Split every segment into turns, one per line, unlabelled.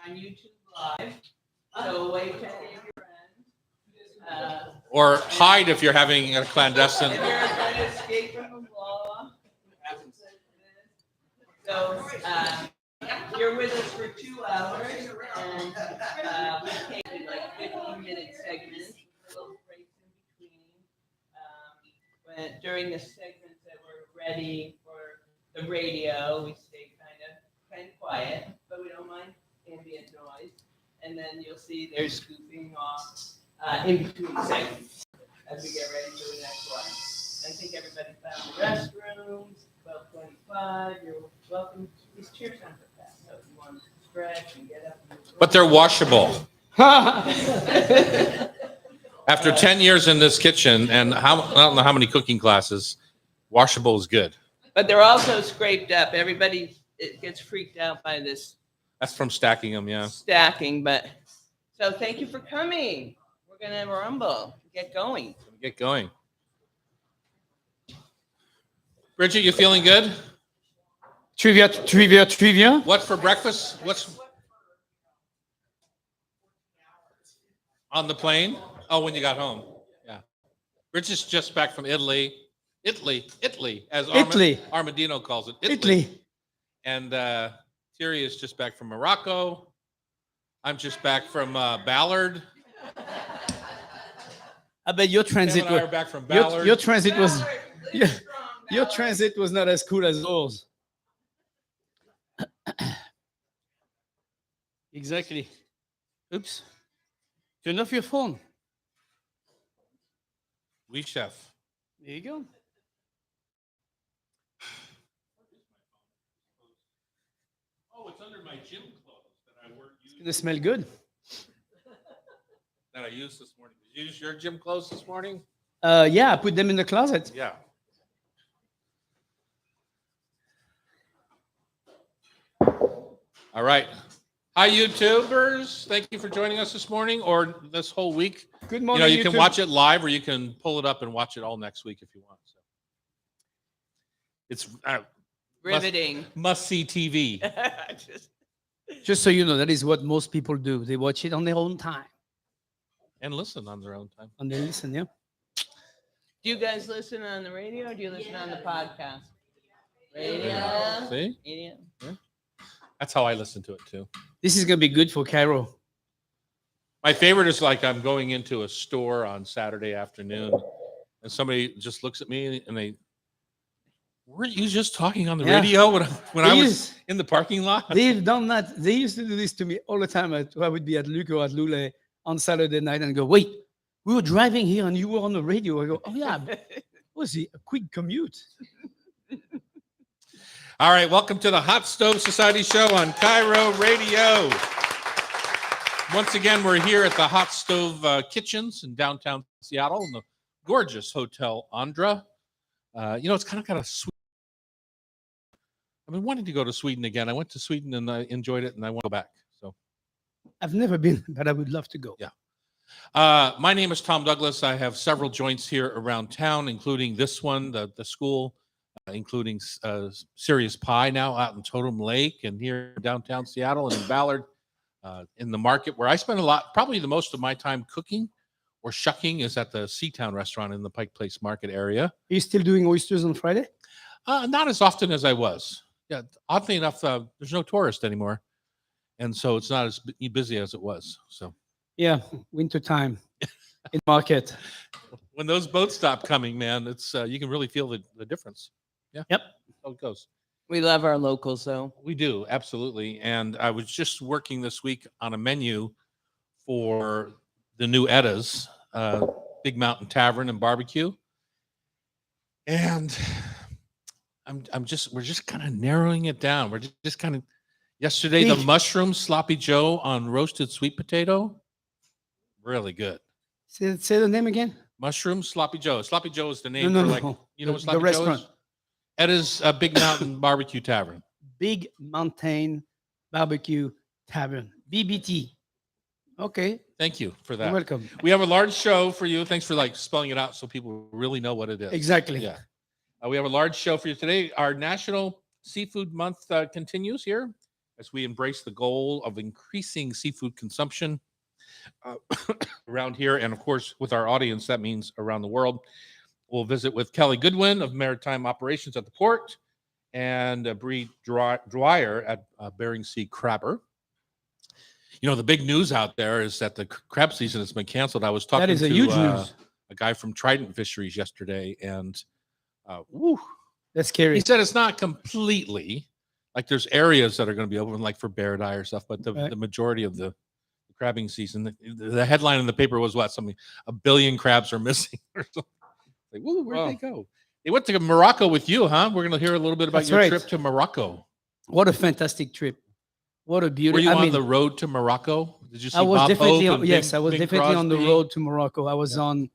on YouTube Live. So wave to any of your friends.
Or hide if you're having a clandestine.
If you're trying to escape from the law. So you're with us for 2 hours, and we take like 15-minute segments, little breaks in between. During the segments that we're ready for the radio, we stay kind of quiet, but we don't mind ambient noise. And then you'll see they're scooping off in between segments as we get ready for the next one. I think everybody found the restrooms. 12:25. You're welcome. These chairs aren't for that, so if you want to stretch and get up.
But they're washable. After 10 years in this kitchen and I don't know how many cooking classes, washable is good.
But they're also scraped up. Everybody gets freaked out by this.
That's from stacking them, yeah.
Stacking, but so thank you for coming. We're gonna rumble. Get going.
Get going. Bridget, you feeling good?
Trivia.
What for breakfast? What's on the plane? Oh, when you got home. Yeah. Bridget's just back from Italy, as Armadino calls it. Italy. And Thierry is just back from Morocco. I'm just back from Ballard.
I bet your transit
was back from Ballard.
Your transit was your transit was not as cool as ours. Exactly. Oops. Turn off your phone.
Oui, chef.
There you go.
Oh, it's under my gym clothes that I wear.
It's gonna smell good.
That I used this morning. Did you use your gym clothes this morning?
Yeah, I put them in the closet.
Yeah. All right. Hi, YouTubers. Thank you for joining us this morning or this whole week.
Good morning.
You can watch it live or you can pull it up and watch it all next week if you want. So it's
Riveting.
Must see TV.
Just so you know, that is what most people do. They watch it on their own time.
And listen on their own time.
And they listen, yeah.
Do you guys listen on the radio or do you listen on the podcast? Radio.
Yeah. See?
Radio.
Yeah. That's how I listen to it too.
This is gonna be good for Cairo.
My favorite is like I'm going into a store on Saturday afternoon and somebody just looks at me and weren't you just talking on the radio when I was in the parking lot?
They've done that. They used to do this to me all the time. I would be at Luc or at Lule on Saturday night and go, wait, we were driving here and you were on the radio. I go, oh yeah, was it a quick commute?
All right, welcome to the Hot Stove Society show on Cairo Radio. Once again, we're here at the Hot Stove Kitchens in downtown Seattle in the gorgeous Hotel Andra. It's kind of got a sweet. I've been wanting to go to Sweden again. I went to Sweden and I enjoyed it, and I want to go back. So,
I've never been, but I would love to go.
Yeah. My name is Tom Douglas. I have several joints here around town, including this one, the school. Including Serious Pie now out in Totem Lake and here in downtown Seattle and in Ballard in the market where I spend probably the most of my time cooking or shucking is at the Seatown restaurant in the Pike Place Market area.
Are you still doing oysters on Friday?
Not as often as I was. Yeah, oddly enough, there's no tourist anymore. And so it's not as busy as it was. So
yeah, winter time in market.
When those boats stop coming, man, it's you can really feel the difference. Yeah.
Yep.
That's how it goes.
We love our locals, though.
We do, absolutely. And I was just working this week on a menu for the new Edda's, Big Mountain Tavern and Barbecue. And we're just kind of narrowing it down. We're just kind of, yesterday, the mushroom sloppy Joe on roasted sweet potato, really good.
Say the name again.
Mushroom sloppy Joe. Sloppy Joe is the name
No.
What sloppy
the restaurant.
Joe is? Edda's Big Mountain Barbecue Tavern.
Big Mountain Barbecue Tavern. BBT. Okay.
Thank you for that.
You're welcome.
We have a large show for you. Thanks for spelling it out so people really know what it is.
Exactly.
Yeah. We have a large show for you today. Our National Seafood Month continues here as we embrace the goal of increasing seafood consumption uh, around here. And of course, with our audience, that means around the world. We'll visit with Kelli Goodwin of Maritime Operations at the port and Dwyer at Bering Sea Crabber. You know, the big news out there is that the crab season has been canceled. I was talking
That is a
to
huge news.
a guy from Trident Fisheries yesterday, and woo,
That's
he
scary.
said it's not completely, like there's areas that are going to be open, like for bear dye stuff, but
Right.
the majority of the crabbing season, the headline in the paper was what, something, 1 billion crabs are missing or something. Like, woo, where'd they go? They went to Morocco with you, huh? We're going to hear a little bit about
That's
your
right.
trip to Morocco.
What a fantastic trip. What a beauty.
Were you
I
on
mean,
the road to Morocco? Did you see
I was
Bob
definitely
Hope
on,
and
yes,
Bing-
I was
Bing
definitely on the
Crosby?
road to Morocco. I was
Yeah.
on,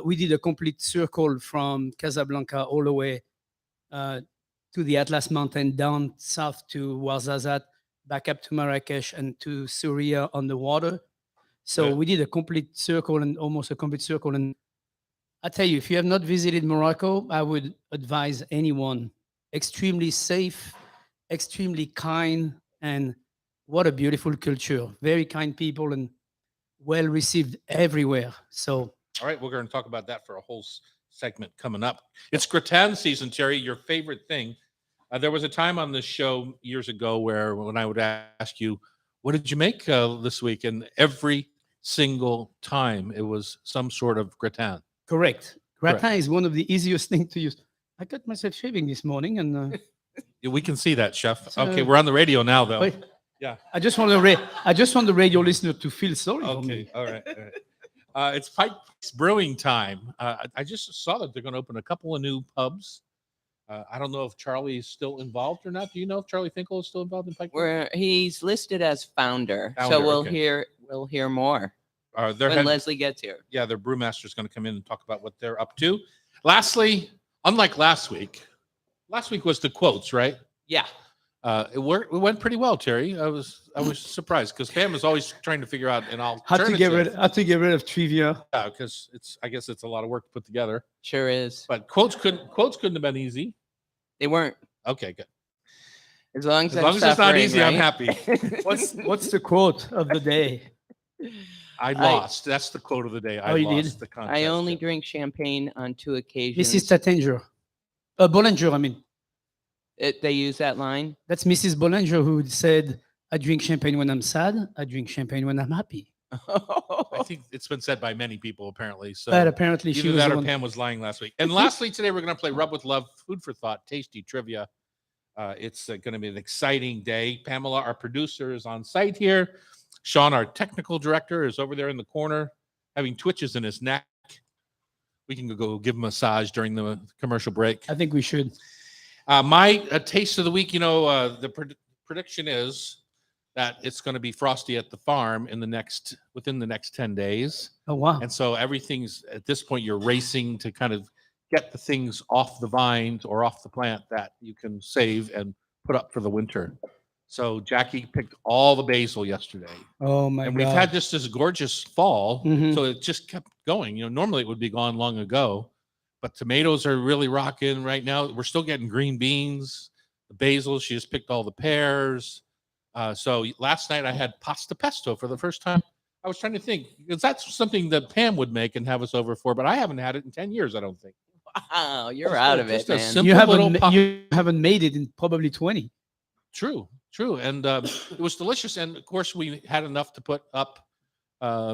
we did a complete circle from Casablanca all the way to the Atlas Mountain, down south to Ouarzazate, back up to Marrakesh and to Syria on the water. So
Yeah.
we did a complete circle and almost a complete circle. And I tell you, if you have not visited Morocco, I would advise anyone. Extremely safe, extremely kind, and what a beautiful culture. Very kind people and well received everywhere. So
All right, we're going to talk about that for a whole segment coming up. It's gratin season, Thierry, your favorite thing. There was a time on this show years ago where when I would ask you, what did you make this week? And every single time it was some sort of gratin.
correct. Gratin
Correct.
is one of the easiest things to use. I got myself shaving this morning and
Yeah, we can see that, Chef.
So-
Okay, we're on the radio now, though.
wait,
Yeah.
I just want the radio listener to feel sorry for
Okay,
me.
all right. All right. It's Pike Brewing time. I just saw that they're going to open a couple of new pubs. I don't know if Charlie is still involved or not. Do you know if Charlie Finkel is still involved in Pike Brewing?
He's listed as founder, so
Founder,
we'll
okay.
hear more
Their
when
head,
Leslie gets here.
yeah, their brewmaster is going to come in and talk about what they're up to. Lastly, unlike last week was the quotes, right?
Yeah.
It went pretty well, Terry. I was surprised because Pam is always trying to figure out an
How
alternative.
to get rid of trivia.
Yeah, because I guess it's a lot of work to put together.
Sure is.
But quotes couldn't have been easy.
They weren't.
Okay, good.
As long as,
As long as it's not easy, I'm happy.
What's the quote of the day?
I lost. That's the quote of the day. I
Oh, you did?
lost the contest.
I only
yeah.
drink champagne on 2 occasions.
Mrs. Tattinger. Bollinger, I mean.
They use that line.
That's Mrs. Bollinger who said, I drink champagne when I'm sad. I drink champagne when I'm happy.
I think it's been said by many people apparently. So
But apparently she
either
was
that
the
or
one.
Pam was lying last week. And lastly, today we're going to play Rub with Love, Food for Thought, Tasty Trivia. It's going to be an exciting day. Pamela, our producer, is on site here. Sean, our technical director, is over there in the corner having twitches in his neck. We can go give him a massage during the commercial break.
I think we should.
My taste of the week, the prediction is that it's going to be frosty at the farm within the next 10 days.
Oh, wow.
And so everything's at this point, you're racing to kind of get the things off the vines or off the plant that you can save and put up for the winter. So Jackie picked all the basil yesterday.
Oh, my
And
God.
we've had just this gorgeous fall.
Mhm.
So it just kept going. Normally it would be gone long ago, but tomatoes are really rocking right now. We're still getting green beans, the basil. She just picked all the pears. So last night I had pasta pesto for the first time. I was trying to think, because that's something that Pam would make and have us over for, but I haven't had it in 10 years, I don't think.
Wow, you're
Just
out
a-
of it,
just a
man.
simple-
You
little
you haven't made it in probably 20.
True. And it was delicious. And of course, we had enough to put up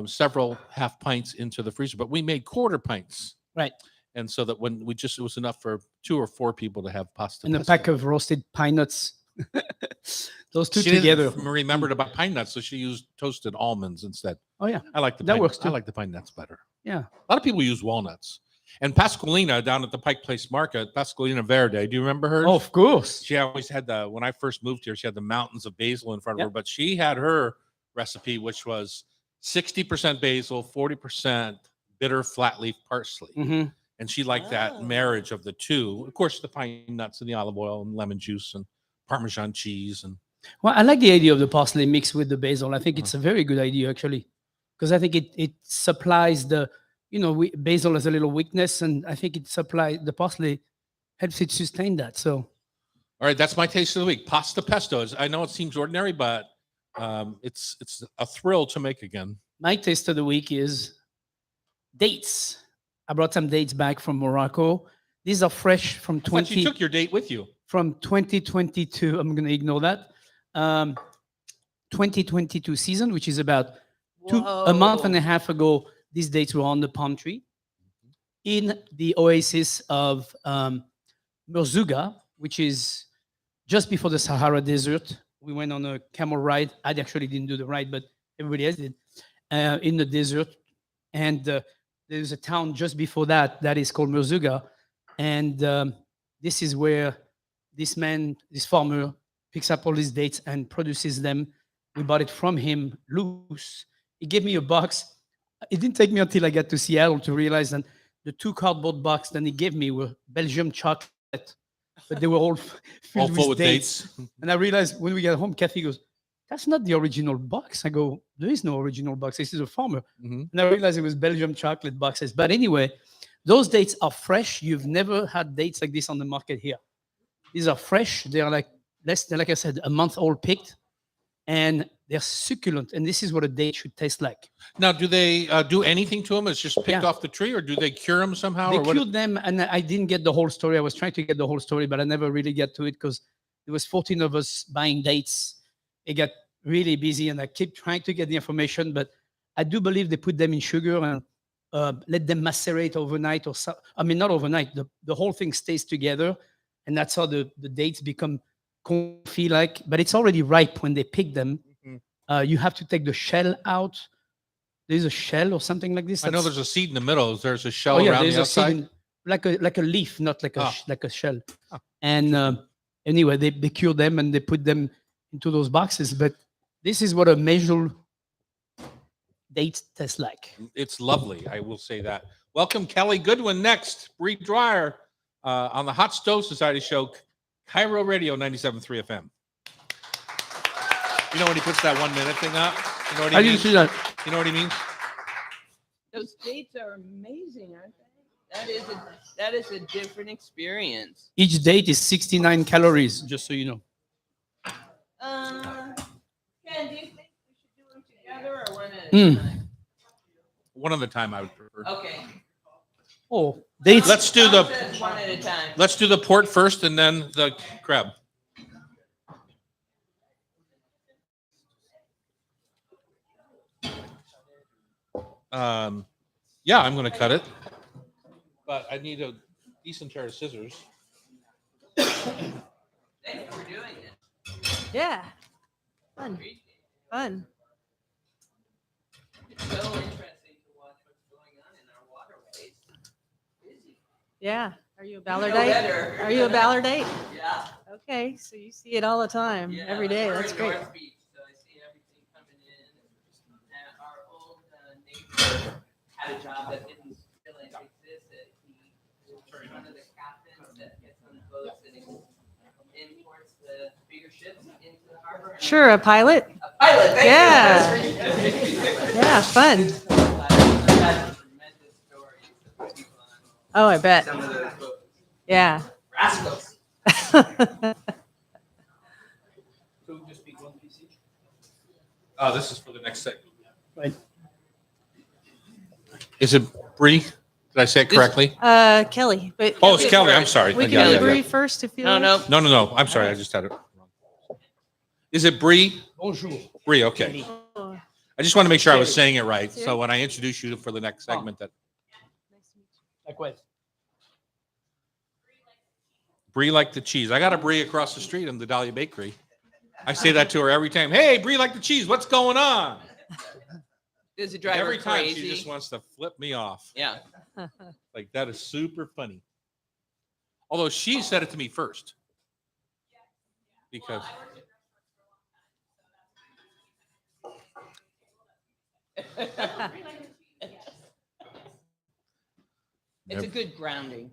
several half pints into the freezer, but we made quarter pints.
Right.
And so that it was enough for 2 or 4 people to have pasta.
And a
pesto.
pack of roasted pine nuts. Those two
She didn't
together.
remember to buy pine nuts, so she used toasted almonds instead.
Oh, yeah.
I like the
That
pine,
works
I
too.
like the pine nuts better.
Yeah.
A lot of people use walnuts. And Pasqualina down at the Pike Place Market, Pasqualina Verde. Do you remember her?
Oh, of course.
She always had when I first moved here, she had the mountains of basil in front of
Yep.
her, but she had her recipe, which was 60% basil, 40% bitter flat leaf parsley.
Hmm.
And she liked that marriage of the two. Of course, the pine nuts and the olive oil and lemon juice and Parmesan cheese. And
Well, I like the idea of the parsley mixed with the basil. I think it's a very good idea, actually, because I think it supplies basil has a little weakness, and I think it supplies the parsley helps it sustain that. So
All right, that's my taste of the week. Pasta pesto. I know it seems ordinary, but it's a thrill to make again.
My taste of the week is dates. I brought some dates back from Morocco. These are fresh from
I thought you
20
took your date with you.
from 2022. I'm going to ignore that. 2022 season, which is about a month and a half ago. These dates were on the palm tree in the oasis of Merzouga, which is just before the Sahara Desert. We went on a camel ride. I actually didn't do the ride, but everybody else did in the desert. And there's a town just before that that is called Merzouga. And this is where this farmer, picks up all these dates and produces them. We bought it from him loose. He gave me a box. It didn't take me until I got to Seattle to realize that the 2 cardboard boxes that he gave me were Belgium chocolate, but they were all filled
full
with dates. And I realized when we got home, Kathy goes, "That's not the original box." I go, "There is no original box. This is a farmer."
Mm-hmm.
And I realized it was Belgium chocolate boxes. But anyway, those dates are fresh. You've never had dates like this on the market here. These are fresh. They're like like I said, a month old picked, and they're succulent. And this is what a date should taste like.
Now, do they do anything to them? It's just picked
Yeah.
off the tree, or do they cure them somehow?
They
or what?
cured them, and I didn't get the whole story. I was trying to get the whole story, but I never really get to it because there was 14 of us buying dates. It got really busy, and I keep trying to get the information. But I do believe they put them in sugar and let them macerate overnight, or I mean, not overnight. The whole thing stays together, and that's how the dates become confit-like. But it's already ripe when they pick them.
Mhm.
You have to take the shell out. There's a shell or something like this.
I know
that's-
there's a seed in the middle. There's a shell
Oh yeah,
around
there's
the
a seed
outside.
like a leaf, not like
Ah.
like a shell.
Ah,
And anyway, they cure them and they put them into those boxes. But this is what a measured date tastes like.
It's lovely. I will say that. Welcome, Kelli Goodwin. Next, Bree Dwyer on the Hot Stove Society show, Cairo Radio 97.3 FM. You know when he puts that 1 minute thing up? You know what he
I
means?
didn't see that.
You know what he means?
Those dates are amazing, aren't they? That is a different experience.
Each date is 69 calories, just so you know.
Ken, do you think we should do them together or one at a
Mm.
time?
One at a time, I would prefer.
Okay.
Oh, dates.
Let's do
Tom
the
says one at a time.
let's do the port first, and then the crab. Yeah, I'm going to cut it, but I need a decent pair of scissors.
Thanks for doing it.
Yeah. Fun.
Appreciate it.
Fun.
It's so interesting to watch what's going on in our waterways. Busy.
Yeah. Are you a
You know
Ballardite?
better.
Are you a Ballardite?
Yeah.
Okay. So you see it all the time,
Yeah,
every day.
we're
That's
in
great.
North Beach, so I see everything coming in. And our old neighbor had a job that didn't really exist. That he was one of the captains that gets on the boats and imports the bigger ships into the harbor. And
Sure. A pilot?
A pilot, thank
Yeah.
you.
Yeah. Fun.
I've had tremendous stories of people on
Oh, I bet.
some of those boats.
Yeah.
Rascals.
This is for the next segment.
Right.
Is it Bree? Did I say it correctly?
Kelly. But
Oh, it's Kelly. I'm sorry.
we
Yeah,
can
yeah,
do
yeah.
Bree first if you
No,
like.
no.
No. I'm sorry. I just had it wrong. Is it Bree?
Bonjour.
Bree. Okay.
Oh,
I just want to make sure I was saying it right. So when I introduce you for the next segment, that
nice to meet you.
Likewise.
Bree like the cheese. I got a Bree across the street in the Dahlia Bakery. I say that to her every time. Hey, Bree like the cheese. What's going on?
Does it drive her
Every time
crazy?
she just wants to flip me off.
Yeah.
Like that is super funny. Although she said it to me first. Because
It's a good grounding.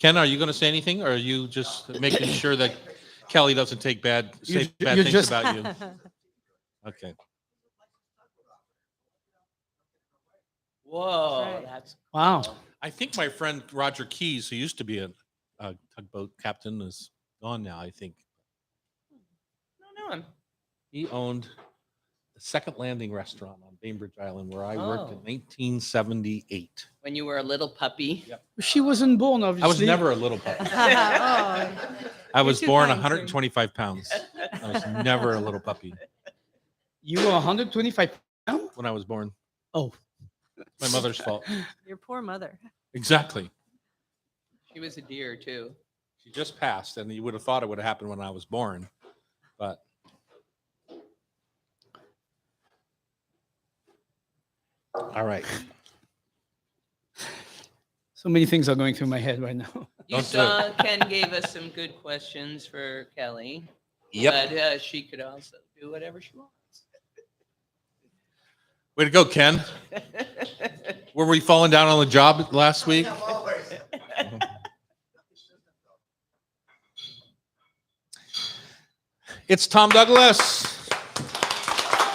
Ken, are you going to say anything, or are you just making sure that Kelly doesn't say bad
You
things
just-
about you? Okay.
Whoa,
Right.
that's
Wow.
I think my friend Roger Keyes, who used to be a tugboat captain is gone now, I think.
I don't know him.
He owned the Second Landing restaurant on Bainbridge Island where I worked in
Oh.
1978.
When you were a little puppy.
Yep.
She wasn't born, obviously.
I was never a little puppy.
Oh,
I was
too
born
kind,
125 pounds. I was never a little puppy
You were 125 pounds?
when I was born.
Oh.
My mother's fault.
your poor mother.
Exactly.
She was a deer too.
She just passed, and you would have thought it would have happened when I was born, but all right.
So many things are going through my head right now.
You
Don't
saw Ken gave us some good questions for Kelly.
Yep.
But she could also do whatever she wants.
Way to go, Ken. Were we falling down on the job last week? It's Tom Douglas,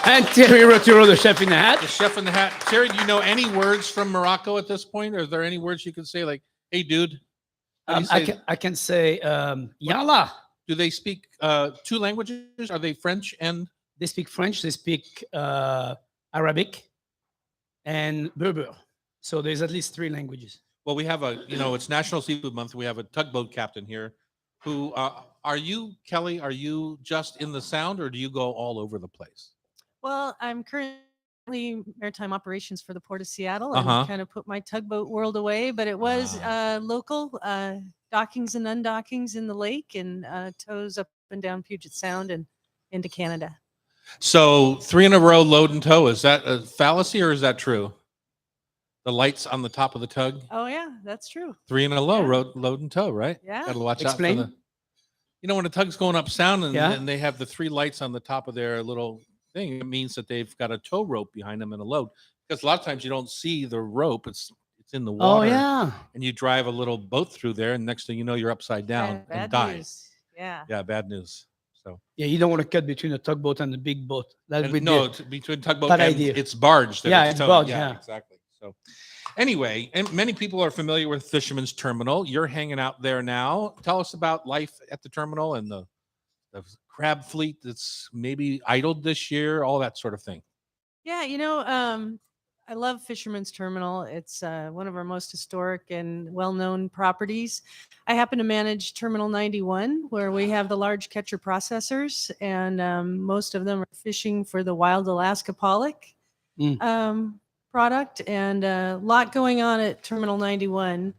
And Thierry Roturo, the chef in the
the
hat.
chef in the hat. Terry, do you know any words from Morocco at this point? Are there any words you can say like, hey, dude? How do you say-
I can say, Yalla.
Do they speak two languages? Are they French and?
They speak French, they speak Arabic, and Berber. So there's at least 3 languages.
Well, we have it's National Seafood Month. We have a tugboat captain here who, are you, Kelly, are you just in the Sound or do you go all over the place?
Well, I'm currently maritime operations for the Port of Seattle and
Uh-huh.
kind of put my tugboat world away, but it was local dockings and undockings in the lake and tows up and down Puget Sound and into Canada.
So 3 in a row, load and tow. Is that a fallacy or is that true? The lights on the top of the tug,
Oh yeah, that's true.
3 in a row,
Yeah.
load and tow, right?
Yeah.
Got to watch
Explain.
out for the. When a tug's going up sound and,
Yeah.
and they have the 3 lights on the top of their little thing, it means that they've got a tow rope behind them and a load. Because a lot of times you don't see the rope; it's in the
Oh,
water.
yeah.
And you drive a little boat through there, and next thing you know, you're upside down
Bad
and die.
news. Yeah.
Yeah, bad news. So
Yeah, you don't want to cut between a tugboat and a big boat. That
and
would
no,
be
between tugboat
bad
and
idea.
it's barge. That
Yeah, it's
towing.
barge, yeah.
Exactly. So anyway, and many people are familiar with Fisherman's Terminal. You're hanging out there now. Tell us about life at the terminal and the crab fleet that's maybe idled this year, all that sort of thing.
Yeah, I love Fisherman's Terminal. It's one of our most historic and well-known properties. I happen to manage Terminal 91, where we have the large catcher processors, and most of them are fishing for the wild Alaska pollock product. And a lot going on at Terminal 91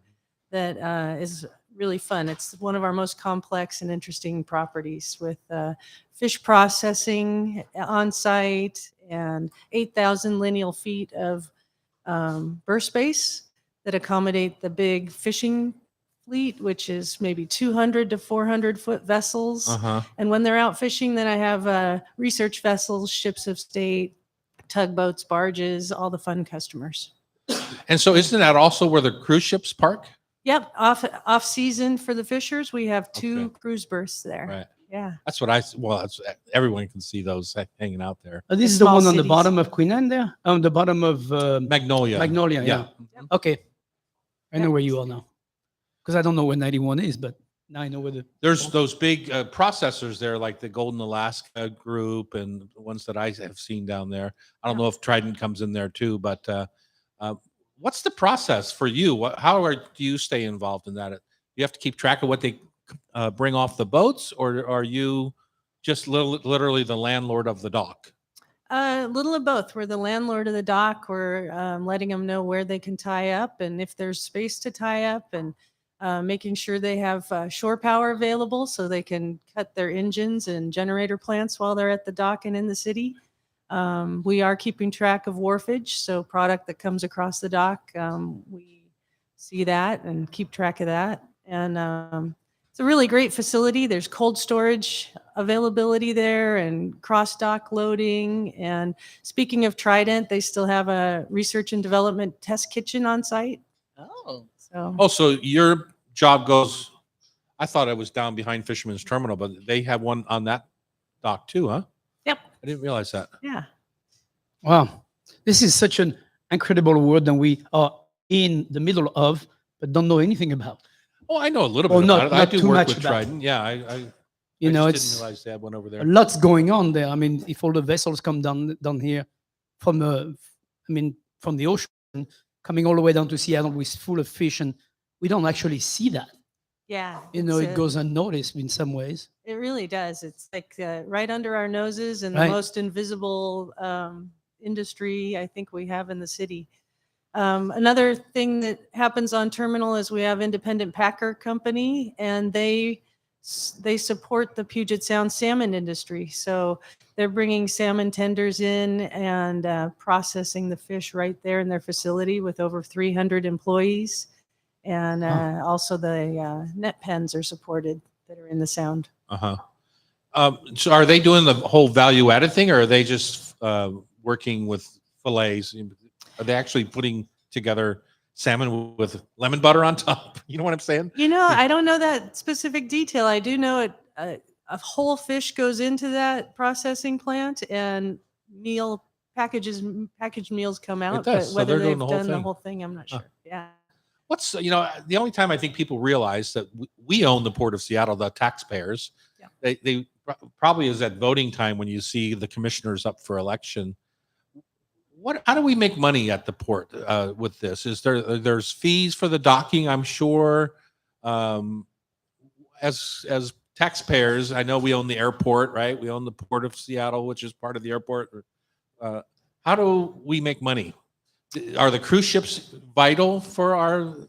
that is really fun. It's one of our most complex and interesting properties with fish processing on site and 8,000 lineal feet of berth space that accommodate the big fishing fleet, which is maybe 200 to 400 foot vessels.
Uh-huh.
And when they're out fishing, then I have research vessels, ships of state, tugboats, barges, all the fun customers.
And so isn't that also where the cruise ships park?
Yep, off season for the fishers, we have 2
Okay.
cruise berths there.
Right.
Yeah.
That's what that's everyone can see those hanging out there.
This is the
Small
one on the
cities.
bottom of Queen Anne there? On the bottom of
Magnolia.
Magnolia, yeah.
Yeah.
Okay. I know
Yeah.
where you are now. Because I don't know where 91 is, but now I know where the.
There's those big processors there, like the Golden Alaska group and the ones that I have seen down there. I don't know if Trident comes in there too, but what's the process for you? Do you stay involved in that? You have to keep track of what they bring off the boats, or are you just literally the landlord of the dock?
Little of both. We're the landlord of the dock. We're letting them know where they can tie up and if there's space to tie up, and making sure they have shore power available so they can cut their engines and generator plants while they're at the dock and in the city. We are keeping track of wharfage, so product that comes across the dock, we see that and keep track of that. And it's a really great facility. There's cold storage availability there and cross dock loading. And speaking of Trident, they still have a research and development test kitchen on site.
Oh.
So
Oh, so your job goes, I thought it was down behind Fisherman's Terminal, but they have one on that dock too, huh?
Yep.
I didn't realize that.
Yeah.
Wow. This is such an incredible world that we are in the middle of, but don't know anything about.
Oh, I know a little
Well,
bit
not-
about it. I
not
do
too
work
much
with
about it.
Trident. Yeah, I
You know,
just didn't
it's
realize they had one over
a
there.
lot's going on there. I mean, if all the vessels come down here from from the ocean, coming all the way down to Seattle with full of fish, and we don't actually see that.
Yeah.
You know,
it's,
it goes unnoticed in some ways.
It really does. It's like right under our noses and
Right.
the most invisible industry I think we have in the city. Another thing that happens on terminal is we have independent packer company, and they support the Puget Sound salmon industry. So they're bringing salmon tenders in and processing the fish right there in their facility with over 300 employees. And also the net pens are supported that are in the Sound.
Uh-huh. So are they doing the whole value added thing, or are they just working with fillets? Are they actually putting together salmon with lemon butter on top? You know what I'm saying?
You know, I don't know that specific detail. I do know a whole fish goes into that processing plant, and packaged meals come out.
does.
But
So
whether
they're doing
they've
the whole
done the
thing.
whole thing, I'm not
Huh.
sure. Yeah.
What's, the only time I think people realize that we own the Port of Seattle, the taxpayers,
Yeah.
they probably is at voting time when you see the commissioners up for election. How do we make money at the port with this? There's fees for the docking, I'm sure. As taxpayers, I know we own the airport, right? We own the Port of Seattle, which is part of the airport. How do we make money? Are the cruise ships vital for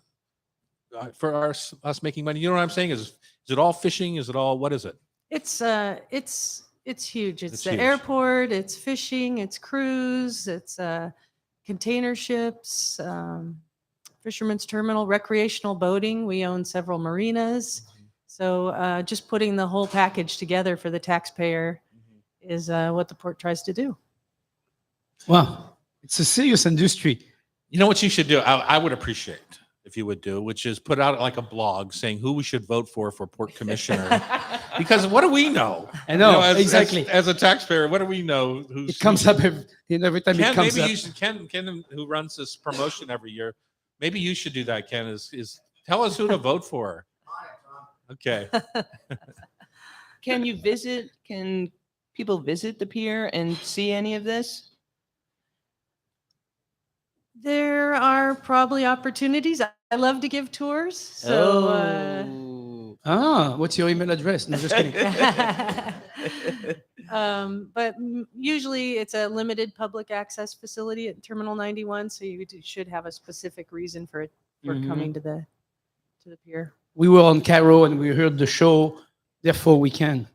us making money? You know what I'm saying? Is it all fishing? Is it all, what is it?
It's huge. It's the
huge.
airport, it's fishing, it's cruise, it's container ships, fisherman's terminal, recreational boating. We own several marinas. So just putting the whole package together for the taxpayer is what the port tries to do.
Wow, it's a serious industry.
You know what you should do? I would appreciate if you would do, which is put out like a blog saying who we should vote for port commissioner. Because what do we know?
I know,
exactly. As a taxpayer, what do we know?
It comes up every time
Ken,
it comes
maybe
up.
you should, Ken, who runs this promotion every year, maybe you should do that, Ken, is tell us who to vote for. Okay.
Can you visit? Can people visit the pier and see any of this?
There are probably opportunities. I love to give tours. So
What's your email address? No, just kidding.
but usually it's a limited public access facility at Terminal 91, so you should have a specific reason for coming to the pier.
We were on Caro and we heard the show, therefore we can.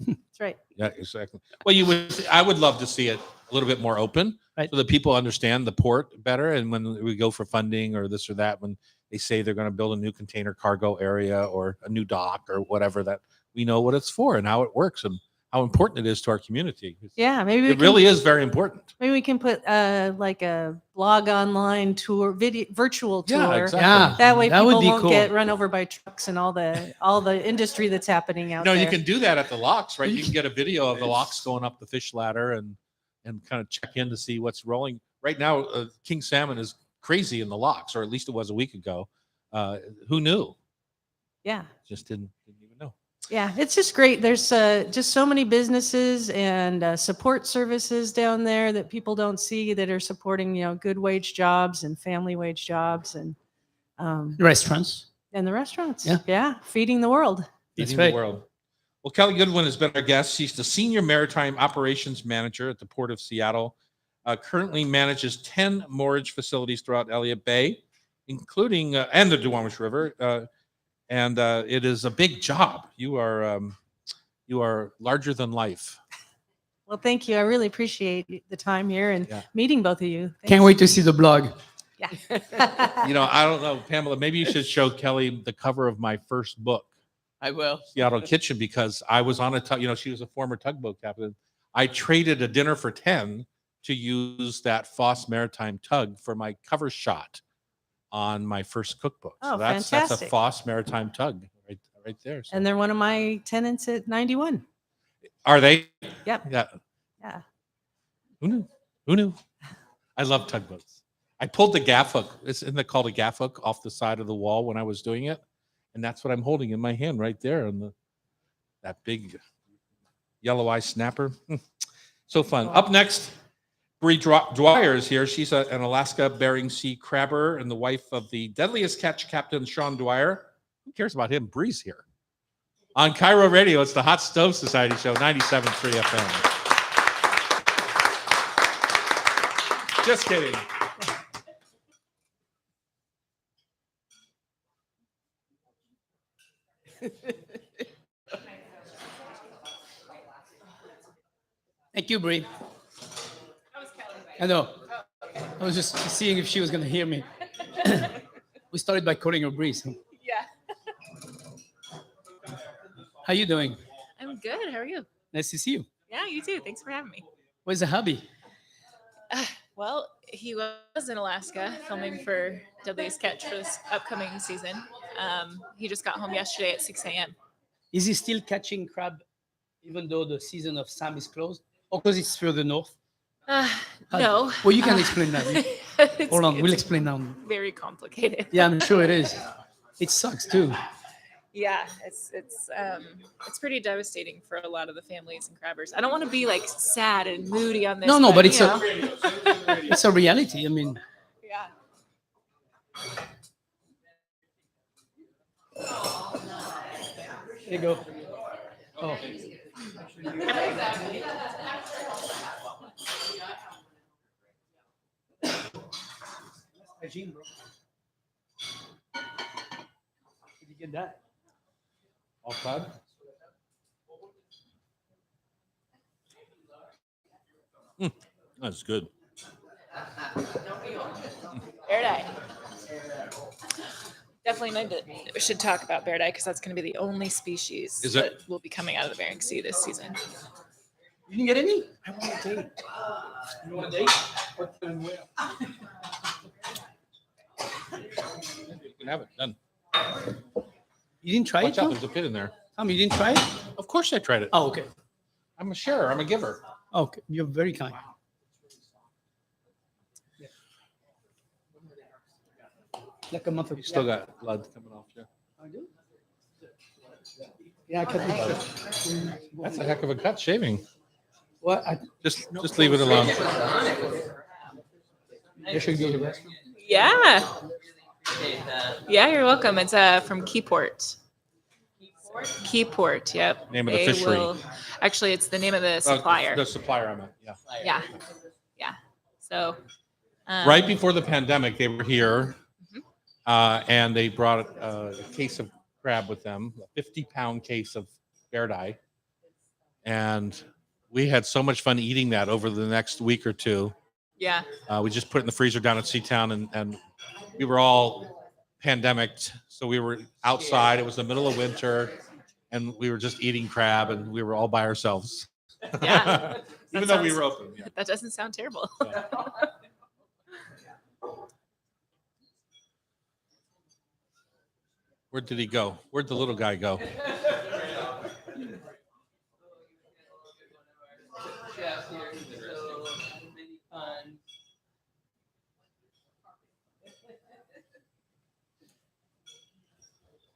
That's right.
Yeah, exactly. Well, I would love to see it a little bit more open,
Right.
so that people understand the port better. And when we go for funding or this or that, when they say they're going to build a new container cargo area or a new dock or whatever, that we know what it's for and how it works and how important it is to our community.
Yeah, maybe
It really is very important.
Maybe we can put like a blog online tour, virtual tour.
Yeah, exactly.
Yeah,
That way
that would
people
be
won't
cool.
get run over by trucks and all the industry that's happening out
No,
there.
you can do that at the locks, right? You can get a video of the locks going up the fish ladder and kind of check in to see what's rolling. Right now, king salmon is crazy in the locks, or at least it was a week ago. Who knew?
Yeah.
Just didn't even know.
Yeah, it's just great. There's just so many businesses and support services down there that people don't see that are supporting, good wage jobs and family wage jobs and
Restaurants.
the restaurants.
Yeah.
Yeah, feeding the world.
That's
Feeding
right.
the world. Well, Kelli Goodwin has been our guest. She's the Senior Maritime Operations Manager at the Port of Seattle. Currently manages 10 moorage facilities throughout Elliott Bay, including and the Duwamish River. And it is a big job. You are larger than life.
Well, thank you. I really appreciate the time here and meeting both of you.
Can't
Thanks.
wait to see the blog.
Yeah.
I don't know, Pamela, maybe you should show Kelli the cover of my first book,
I will.
Seattle Kitchen, because I was on a tug, she was a former tugboat captain. I traded a dinner for 10 to use that Foss Maritime tug for my cover shot on my first cookbook.
Oh,
that's a
fantastic.
Foss Maritime tug right there. So.
And they're one of my tenants at 91.
Are they?
Yep.
Yeah.
Yeah.
Who knew? I love tugboats. I pulled the gaff hook. Isn't it called a gaff hook off the side of the wall when I was doing it? And that's what I'm holding in my hand right there on that big yellow eye snapper. So fun. Up next, Bree Dwyer is here. She's an Alaska Bering Sea Crabber and the wife of the deadliest catch captain, Sean Dwyer. Who cares about him? Bree's here. On Cairo Radio, it's the Hot Stove Society Show, 97.3 FM. Just kidding.
Thank you, Bree. I know. I was just seeing if she was going to hear me. We started by calling her Bree. So.
Yeah.
How you doing?
I'm good. How are you?
Nice to see you.
Yeah, you too. Thanks for having me.
Where's the hubby?
Well, he was in Alaska filming for Deadliest Catch for this upcoming season. He just got home yesterday at 6 a.m.
Is he still catching crab even though the season of Sam is closed? Or because it's further north?
No.
Well, you can explain that. Hold on, we'll
it's
explain now.
very complicated.
Yeah, I'm sure it is. It sucks too.
Yeah, it's pretty devastating for a lot of the families and crabbers. I don't want to be like sad and moody on this.
No, but it's
you know.
it's a reality. I mean,
Yeah.
there you go. Oh. Hygiene, bro. Did you get that?
All fun? That's good.
Bear dye. Definitely should talk about bear dye because that's going to be the only species
Is it?
that will be coming out of the Bering Sea this season.
You didn't get any? I want a date. You want a date? What and where?
You can have it done.
You didn't try
Watch
it,
out,
Tom?
there's a pit in there.
Tom, you didn't try it?
Of course I tried it.
Oh, okay.
I'm a sharer. I'm a giver.
Okay, you're very kind. Like a month ago.
You still got blood coming off you.
I do? Yeah, I cut it.
That's a heck of a cut shaving.
What?
Just leave it alone.
I should go to the restroom.
Yeah. Yeah, you're welcome. It's from Keyport. Keyport, yep.
Name of the fishery.
Actually, it's the name of the supplier.
The supplier, I meant, yeah.
Yeah. Yeah. So.
Right before the pandemic, they were here, and they brought a case of crab with them, a 50-pound case of bear dye. And we had so much fun eating that over the next week or two.
Yeah.
We just put it in the freezer down at Seatown, and we were all pandemicked. So we were outside. It was the middle of winter, and we were just eating crab, and we were all by ourselves.
Yeah.
Even though we were open. Yeah.
That doesn't sound terrible.
Yeah. Where did he go? Where'd the little guy go?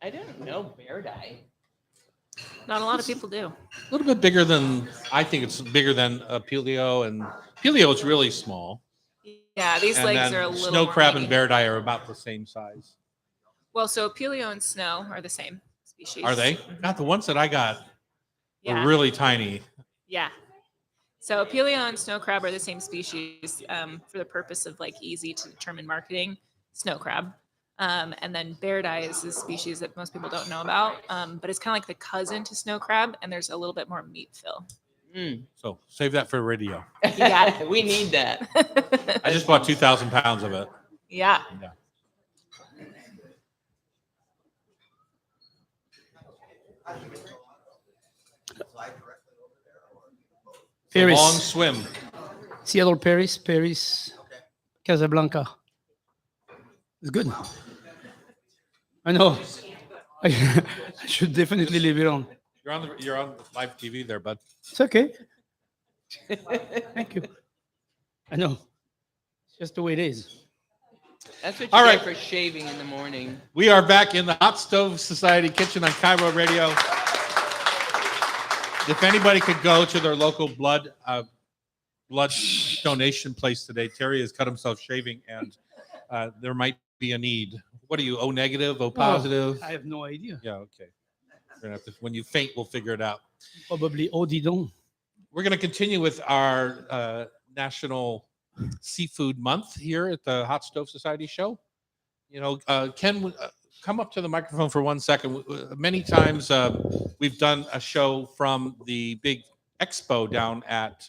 I didn't know bear dye.
Not a lot of people do.
A little bit bigger than, I think it's bigger than Pelio, and Pelio is really small.
Yeah, these
And
legs
then
are a little
snow
more
crab
meaty.
and bear dye are about the same size.
Well, so Pelio and snow are the same species.
Are they? Not the ones that I got
Yeah.
were really tiny.
Yeah. So Pelio and snow crab are the same species for the purpose of like easy to determine marketing. Snow crab. And then bear dye is a species that most people don't know about, but it's kind of like the cousin to snow crab, and there's a little bit more meat fill.
So save that for radio.
You got it.
We need that.
I just bought 2,000 pounds of it.
Yeah.
Yeah. It's a
Paris.
long swim.
Seattle, Paris, Casablanca. It's good. I know. I should definitely leave it on.
You're on live TV there, bud.
It's okay. Thank you. I know. It's just the way it is.
That's what you
All
get
right.
for shaving in the morning.
We are back in the Hot Stove Society kitchen on Cairo Radio. If anybody could go to their local blood donation place today, Thierry has cut himself shaving, and there might be a need. What are you? O negative? O positive?
I have no idea.
Yeah. Okay. We're gonna have to, when you faint, we'll figure it out.
Probably Odidon.
We're going to continue with our National Seafood Month here at the Hot Stove Society show. You know, Ken, come up to the microphone for 1 second. Many times we've done a show from the big expo down at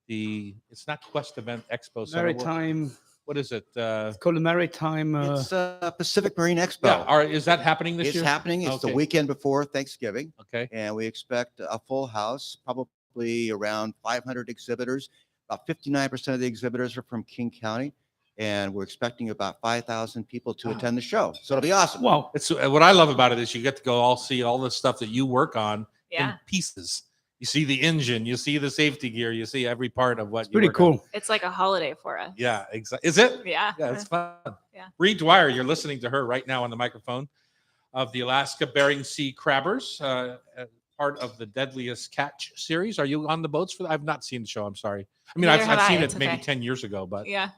it's not Quest Event Expo Center.
Maritime.
What is it?
It's called the Maritime.
It's Pacific Marine Expo.
Yeah, is that happening this
It's
year?
happening. It's the
Okay.
weekend before Thanksgiving,
Okay.
and we expect a full house, probably around 500 exhibitors. About 59% of the exhibitors are from King County, and we're expecting about 5,000 people to
Wow.
attend the show. So it'll be awesome.
Wow.
It's what I love about it is you get to go see all the stuff that you work on in
Yeah.
pieces. You see the engine, you see the safety gear, you see every part of what you
Pretty
work on.
cool.
It's like a holiday for us.
Yeah, exactly. Is it?
Yeah.
Yeah, it's fun.
Yeah.
Bree Dwyer, you're listening to her right now on the microphone of the Alaska Bering Sea Crabbers, part of the Deadliest Catch series. Are you on the boats for that? I've not seen the show. I'm sorry. I mean,
Neither
I've
have I.
seen
It's
it maybe
okay.
10 years ago, but
Yeah.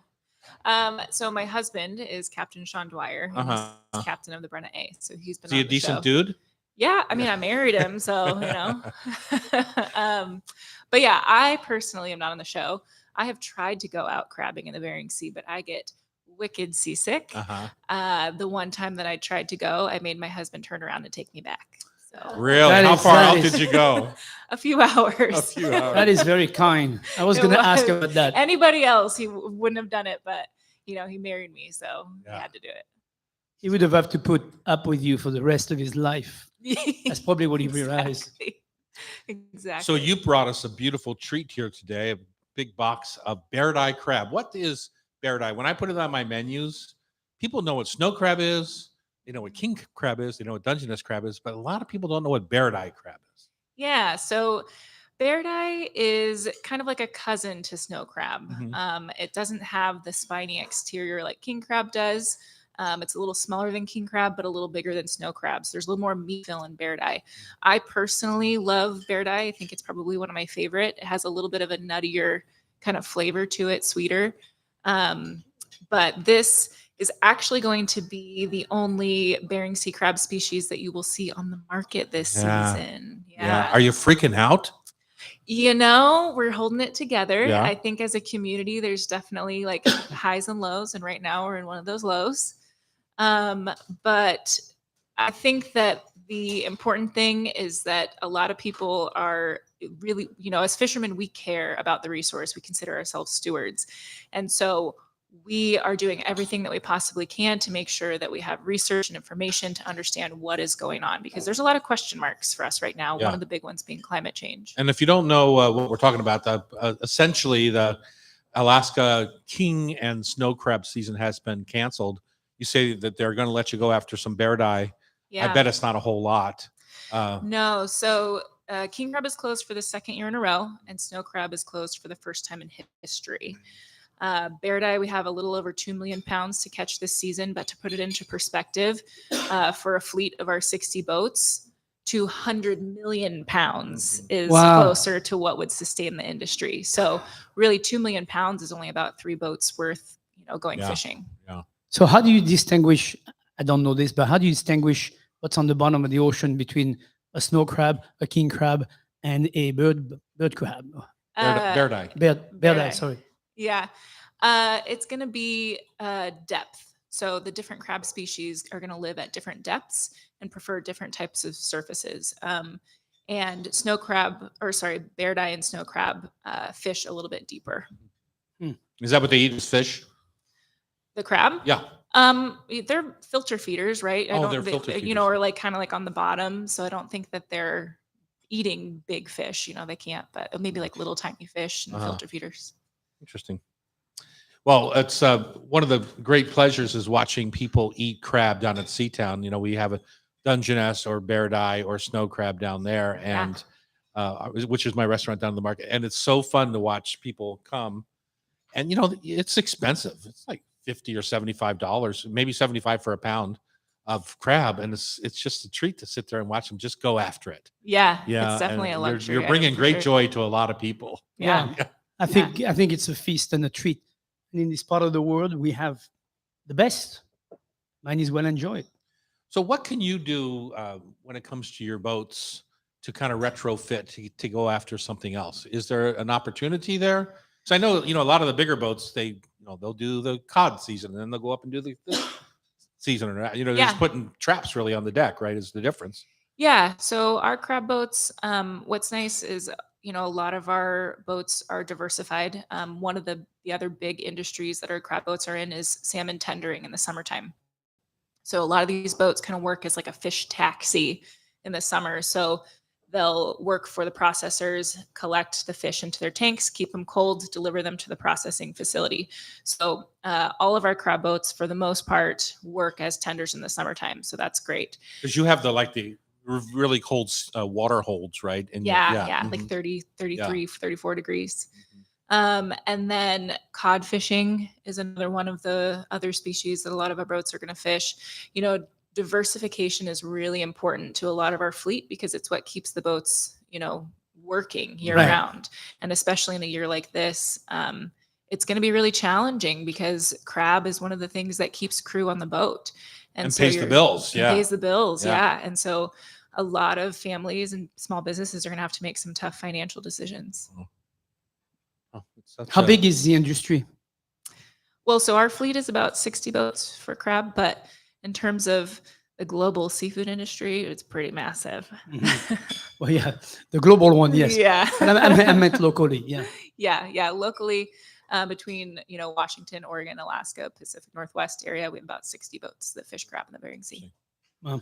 So my husband is Captain Sean Dwyer. He's
Uh-huh.
captain of the Brenna A. So he's been
is he a
on the
decent
show.
dude?
Yeah, I mean, I married him, so but yeah, I personally am not on the show. I have tried to go out crabbing in the Bering Sea, but I get wicked seasick.
Uh-huh.
The one time that I tried to go, I made my husband turn around and take me back. So
Really?
That
How
is-
far
that
out
is-
did you go?
a few hours.
A few hours.
That is very kind. I was
It
going to ask
was.
about that.
Anybody else, he wouldn't have done it, but he married me, so
Yeah.
he had to do it.
He would have to put up with you for the rest of his life. That's probably what he realized.
Exactly. Exactly.
So you brought us a beautiful treat here today, a big box of bear eye crab. What is bear eye? When I put it on my menus, people know what snow crab is, they know what king crab is, they know what Dungeness crab is, but a lot of people don't know what bear eye crab is.
Yeah, so bear eye is kind of like a cousin to snow crab.
Mhm.
It doesn't have the spiny exterior like king crab does. It's a little smaller than king crab, but a little bigger than snow crabs. There's a little more meat fill in bear eye. I personally love bear eye. I think it's probably one of my favorite. It has a little bit of a nuttier kind of flavor to it, sweeter. But this is actually going to be the only Bering Sea crab species that you will see on the market this
Yeah.
season.
Are you freaking out?
We're holding it together.
Yeah.
I think as a community, there's definitely like highs and lows. And right now we're in one of those lows. But I think that the important thing is that a lot of people are really, as fishermen, we care about the resource. We consider ourselves stewards. And so we are doing everything that we possibly can to make sure that we have research and information to understand what is going on, because there's a lot of question marks for us right now.
Yeah.
One of the big ones being climate change.
And if you don't know what we're talking about, essentially the Alaska king and snow crab season has been canceled. You say that they're going to let you go after some bear eye.
Yeah.
I bet it's not a whole lot.
No. So king crab is closed for the second year in a row, and snow crab is closed for the first time in history. Bear eye, we have a little over 2 million pounds to catch this season, but to put it into perspective, for a fleet of our 60 boats, 200 million pounds is
Wow.
closer to what would sustain the industry. So really 2 million pounds is only about 3 boats worth, going
Yeah.
fishing.
So how do you distinguish, I don't know this, but how do you distinguish what's on the bottom of the ocean between a snow crab, a king crab, and a bird crab?
Bear eye.
Bear eye,
eye.
sorry.
Yeah. It's going to be depth. So the different crab species are going to live at different depths and prefer different types of surfaces. And bear eye and snow crab fish a little bit deeper.
Is that what they eat is fish?
The crab?
Yeah.
They're filter feeders, right?
Oh, they're filter feeders.
Or like kind of like on the bottom. So I don't think that they're eating big fish. They can't, but maybe like little tiny fish and
Uh-huh.
filter feeders.
Interesting. Well, it's one of the great pleasures is watching people eat crab down at Seatown. We have a Dungeness or bear eye or snow crab down there, and which is my restaurant down in the market. And it's so fun to watch people come. And it's expensive. It's like $50 or $75, maybe 75 for a pound of crab, and it's just a treat to sit there and watch them just go after it.
Yeah,
Yeah,
it's definitely
and
a luxury.
You're
item
bringing
for
great
sure.
joy to a lot of people.
Yeah.
I think it's a feast and a treat. And in this part of the world, we have the best. Might as well enjoy it.
So, what can you do when it comes to your boats to kind of retrofit to go after something else? Is there an opportunity there? So I know a lot of the bigger boats they'll do the cod season and then they'll go up and do the this season, or they're just
Yeah.
putting traps really on the deck, right? Is the difference?
Yeah. So our crab boats, what's nice is, a lot of our boats are diversified. One of the other big industries that our crab boats are in is salmon tendering in the summertime. So a lot of these boats kind of work as like a fish taxi in the summer. So they'll work for the processors, collect the fish into their tanks, keep them cold, deliver them to the processing facility. So all of our crab boats, for the most part, work as tenders in the summertime. So that's great.
Because you have the really cold water holds, right? And
Yeah, like
mhm.
30, 33, 34 degrees.
Mhm.
And then cod fishing is another one of the other species that a lot of our boats are going to fish. Diversification is really important to a lot of our fleet because it's what keeps the boats, working year
Right.
round. And especially in a year like this, it's going to be really challenging because crab is one of the things that keeps crew on the boat.
And
so
pays the bills.
and
Yeah.
pays the bills.
Yeah.
Yeah. And so a lot of families and small businesses are going to have to make some tough financial decisions.
Oh, it's such
How
a-
big is the industry?
Well, so our fleet is about 60 boats for crab, but in terms of the global seafood industry, it's pretty massive.
Well, yeah, the global one, yes.
Yeah.
But I meant locally, yeah.
Yeah. Locally, between Washington, Oregon, Alaska, Pacific Northwest area, we have about 60 boats that fish crab in the Bering Sea.
Wow.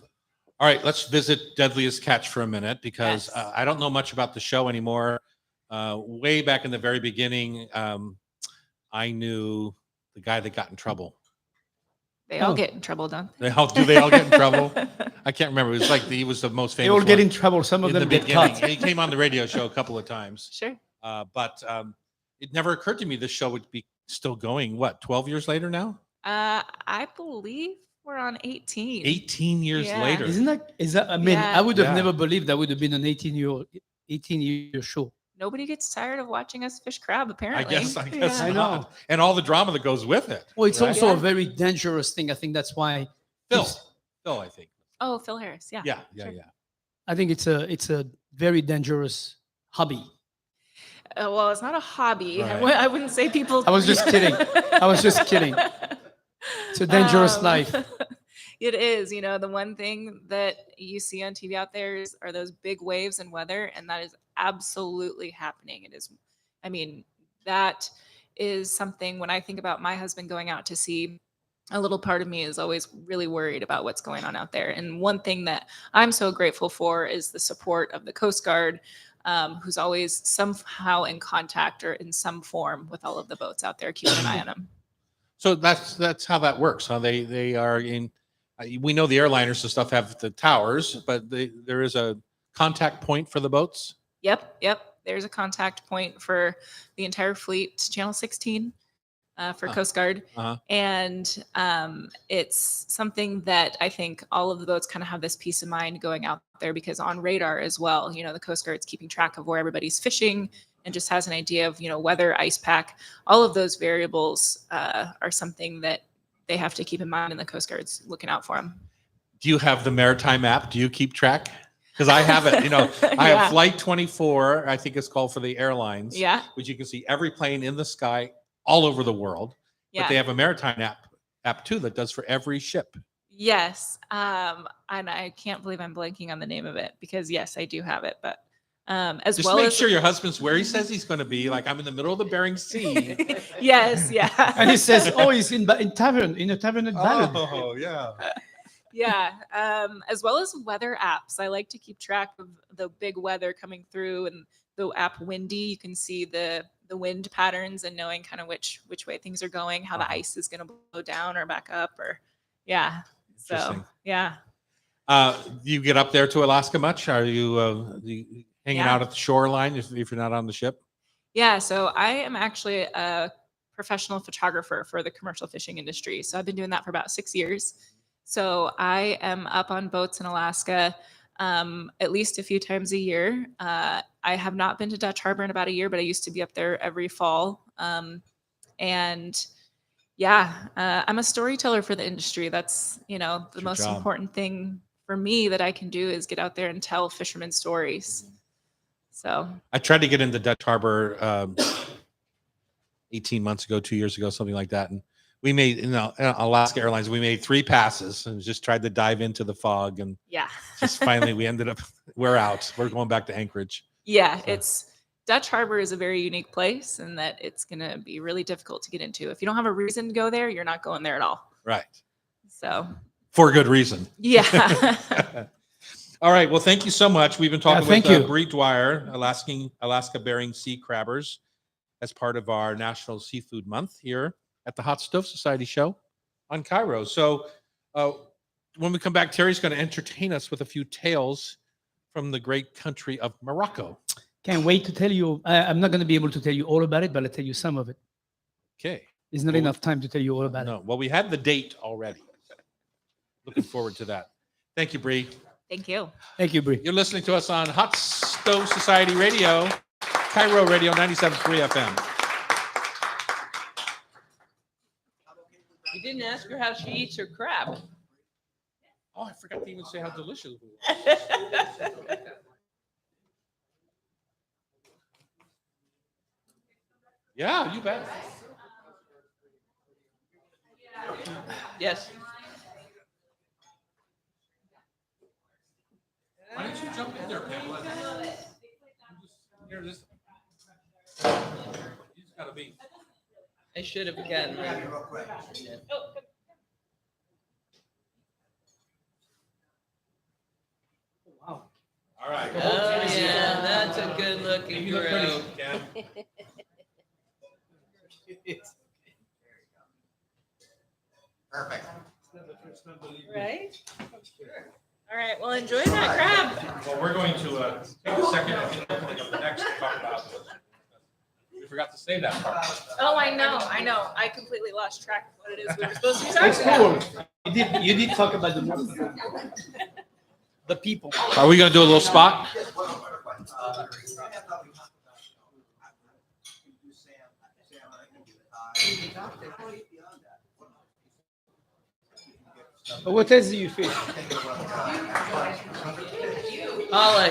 All right, let's visit Deadliest Catch for a minute because
Yes.
I don't know much about the show anymore. Way back in the very beginning, I knew the guy that got in trouble.
They all
Oh.
get in trouble, don't
They all get in trouble? I can't remember. It was like he was the most
They
famous
all get
one
in trouble. Some of
in the
them get
beginning.
caught.
He came on the radio show a couple of times,
Sure.
but it never occurred to me this show would be still going. What, 12 years later now?
I believe we're on 18.
18 years
Yeah.
later.
Is that, I mean,
Yeah.
I would have
Yeah.
never believed that would have been an 18-year show.
Nobody gets tired of watching us fish crab,
I
apparently.
guess
I know.
not. And all the drama that goes with it.
Well, it's
right?
also
Yeah.
a very dangerous thing. I think that's why
Phil, I think.
Oh, Phil Harris. Yeah.
Yeah.
Sure.
I think it's a very dangerous hobby.
Well, it's not a hobby.
Right.
I wouldn't say people.
I was just kidding. I was just kidding. It's a dangerous life.
It is. The one thing that you see on TV out there are those big waves and weather, and that is absolutely happening. It is. I mean, that is something when I think about my husband going out to sea, a little part of me is always really worried about what's going on out there. And one thing that I'm so grateful for is the support of the Coast Guard, who's always somehow in contact or in some form with all of the boats out there, keeping an eye on them.
So that's how that works. Huh? They are in. We know the airliners and stuff have the towers, but there is a contact point for the boats.
Yep. There's a contact point for the entire fleet, Channel 16 for Coast Guard.
Uh-huh.
And it's something that I think all of the boats kind of have this peace of mind going out there because on radar as well, the Coast Guard's keeping track of where everybody's fishing and just has an idea of, weather, ice pack, all of those variables are something that they have to keep in mind and the Coast Guard's looking out for them.
Do you have the Maritime app? Do you keep track? Because I have it. I have Flight 24, I think it's called, for the airlines.
Yeah.
Which you can see every plane in the sky all over the world.
Yeah.
But they have a Maritime app too that does for every ship.
Yes. And I can't believe I'm blanking on the name of it because yes, I do have it, but as
Just
well
make
as
sure your husband's where he says he's going to be. Like I'm in the middle of the Bering Sea.
yes, yeah.
And he says, "Oh, he's in a tavern at Ballard."
Oh yeah.
Yeah. As well as weather apps. I like to keep track of the big weather coming through and the app Windy. You can see the wind patterns and knowing kind of which way things are going, how the ice is going to blow down or back up or yeah. So
Interesting.
yeah.
Do you get up there to Alaska much? Are you hanging
Yeah.
out at the shoreline if you're not on the ship?
Yeah, so I am actually a professional photographer for the commercial fishing industry. So I've been doing that for about 6 years. So I am up on boats in Alaska at least a few times a year. I have not been to Dutch Harbor in about a year, but I used to be up there every fall. And yeah, I'm a storyteller for the industry. That's, the
your
most
job.
important thing for me that I can do is get out there and tell fishermen stories. So
I tried to get into Dutch Harbor 18 months ago, 2 years ago, something like that. And we made, Alaska Airlines, we made 3 passes and just tried to dive into the fog. And
yeah.
just finally we ended up, we're out. We're going back to Anchorage.
Yeah,
So-
Dutch Harbor is a very unique place in that it's going to be really difficult to get into. If you don't have a reason to go there, you're not going there at all.
Right.
So,
For good reason.
yeah.
All right. Well, thank you so much. We've been talking
thank
with
you.
Bree Dwyer, Alaska Bering Sea Crabbers, as part of our National Seafood Month here at the Hot Stove Society show on Cairo. So when we come back, Terry's going to entertain us with a few tales from the great country of Morocco.
Can't wait to tell you. I'm not going to be able to tell you all about it, but I'll tell you some of it.
Okay.
There's not
Well,
enough time to tell you all about it.
No. Well, we had the date already. Looking forward to that. Thank you, Bree.
Thank you.
Thank you, Brie.
You're listening to us on Hot Stove Society Radio, Cairo Radio 97.3 FM.
You didn't ask her how she eats her crab.
Oh, I forgot to even say how delicious it was. Yeah, you bet.
Yes.
Why don't you jump in there, Pamela? Here, this. You just gotta be.
I should have gotten.
Wow.
All right.
Oh, yeah, that's a good looking
You look pretty,
girl.
Cam.
Perfect.
Right?
All right. Well, enjoy that crab.
Well, we're going to take a second at the opening of the next to talk about this. We forgot to say that part.
Oh, I know. I completely lost track of what it is we were supposed to be talking about.
You did talk about the people.
Are we going to do a little spot?
What else do you fish?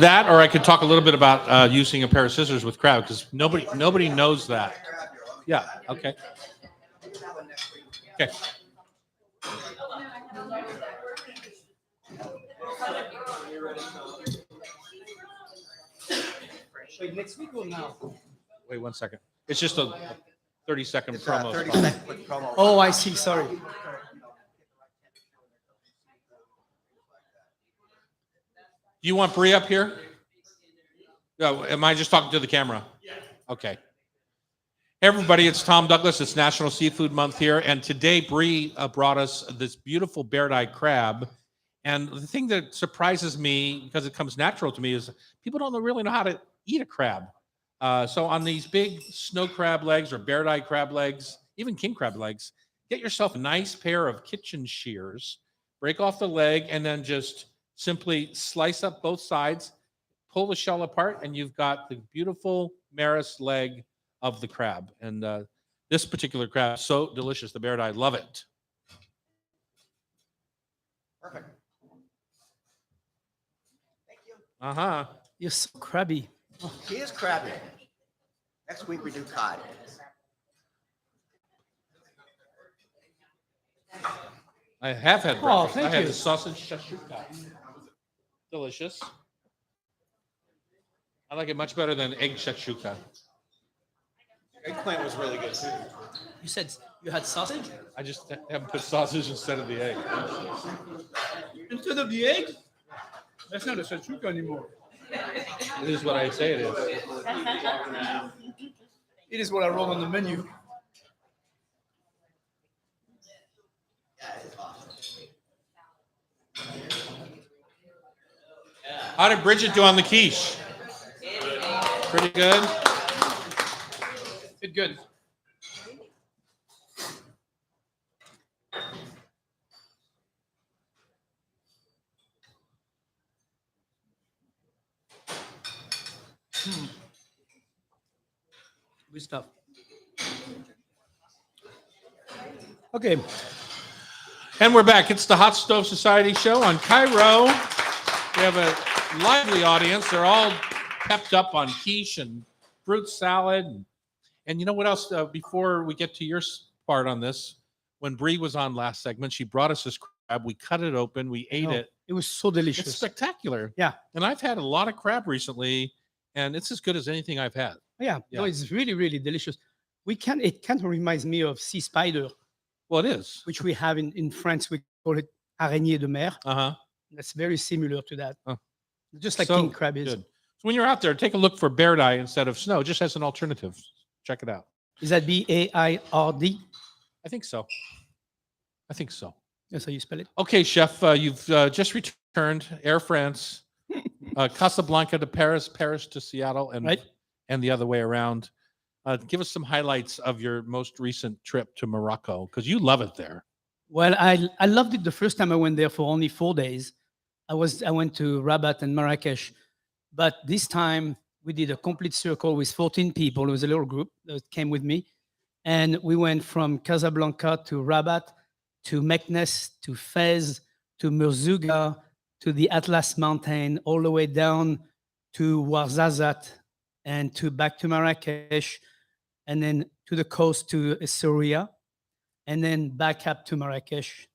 That, or I could talk a little bit about using a pair of scissors with crab, because nobody knows that. Yeah. Okay. Okay.
Wait, next week or now?
Wait 1 second. It's just a 30-second
It's
promo.
30
spot.
second quick promo.
Oh, I see. Sorry.
Do you want Bree up here? No, am I just talking to the camera? Yeah. Okay. Hey everybody, it's Tom Douglas. It's National Seafood Month here, and today Bree brought us this beautiful bear-eye crab. And the thing that surprises me, because it comes natural to me, is people don't really know how to eat a crab. So on these big snow crab legs or bear-eye crab legs, even king crab legs, get yourself a nice pair of kitchen shears, break off the leg, and then just simply slice up both sides, pull the shell apart, and you've got the beautiful Maris leg of the crab. And this particular crab, so delicious. The bear-eye, love it.
Perfect. Thank you.
Uh-huh.
You're so crabby.
He is crabby. Next week we do cod.
I have had
Oh,
breakfast.
thank
I had
you.
the sausage shashuka. Delicious. I like it much better than egg shashuka.
Eggplant was really good too.
You said you had sausage
I just haven't put sausage instead of the egg.
instead of the egg? That's not a shakshuka anymore.
It is what I say it is.
It is what I wrote on the menu.
How did Bridget do on the quiche? Pretty good.
Good, good. Good stuff. Okay.
And we're back. It's the Hot Stove Society show on Cairo. We have a lively audience. They're all pepped up on quiche and fruit salad. And you know what else? Before we get to your part on this, when Bree was on last segment, she brought us this crab. We cut it open. We ate
No,
it.
It was so delicious.
It's spectacular.
Yeah.
And I've had a lot of crab recently, and it's as good as anything I've had.
Yeah. No,
Yeah.
it's really, really delicious. It kind of reminds me of sea spider,
Well, it is.
which we have in France. We call it araignée de mer.
Uh-huh.
That's very similar to that.
Oh.
Just like
So
king crab is.
good. So when you're out there, take a look for bear dye instead of snow, just as an alternative. Check it out.
Is that BAIRD?
I think so. I think so.
That's how you spell it.
Okay, Chef, you've just returned Air France, Casablanca to Paris, Paris to Seattle, and
Right.
and the other way around. Give us some highlights of your most recent trip to Morocco, because you love it there.
Well, I loved it the first time I went there for only 4 days. I went to Rabat and Marrakesh, but this time we did a complete circle with 14 people. It was a little group that came with me, and we went from Casablanca to Rabat to Meknes to Fez to Merzouga to the Atlas Mountain, all the way down to Ouarzazate and back to Marrakesh, and then to the coast to Essaouira, and then back up to Marrakesh,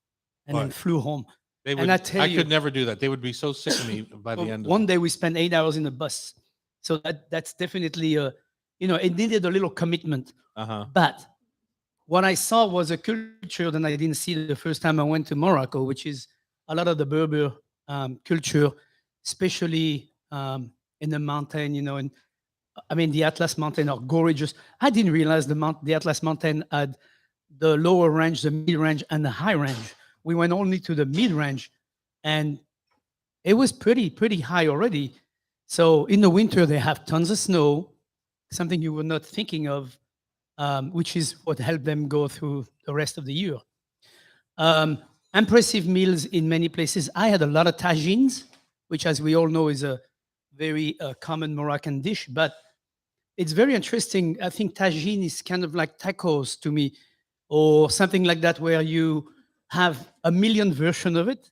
and then
Right.
flew home.
They
And
would,
I tell
I
you-
could never do that. They would be so sick of me by the
Well,
end of
one
it.
day we spent 8 hours in a bus, so that's definitely it needed a little commitment.
Uh-huh.
But what I saw was a culture that I didn't see the first time I went to Morocco, which is a lot of the Berber culture, especially in the mountain, and I mean, the Atlas Mountain are gorgeous. I didn't realize the Atlas Mountain had the lower range, the mid range, and the high range. We went only to the mid range, and it was pretty high already. So in the winter, they have tons of snow, something you were not thinking of, which is what helped them go through the rest of the year. Impressive meals in many places. I had a lot of tagines, which, as we all know, is a very common Moroccan dish, but it's very interesting. I think tagine is kind of like tacos to me, or something like that, where you have a million versions of it.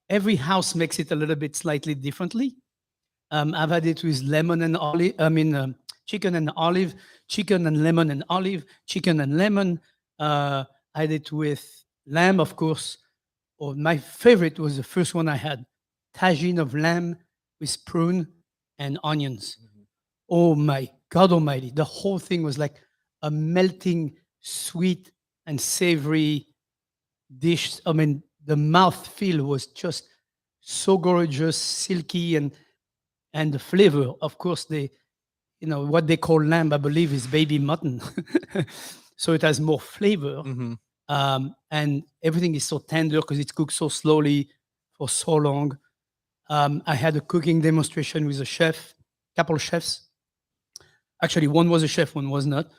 Every house makes it a little bit slightly differently. I've had it with lemon and olive. I mean, chicken and olive, chicken and lemon and olive, chicken and lemon. I had it with lamb, of course. Or my favorite was the first one I had, tagine of lamb with prune and onions. Oh my God Almighty! The whole thing was like a melting, sweet and savory dish. I mean, the mouthfeel was just so gorgeous, silky, and the flavor. Of course, what they call lamb, I believe, is baby mutton, so it has more flavor,
Mhm.
and everything is so tender because it's cooked so slowly for so long. I had a cooking demonstration with a couple of chefs. Actually, one was a chef, one was not.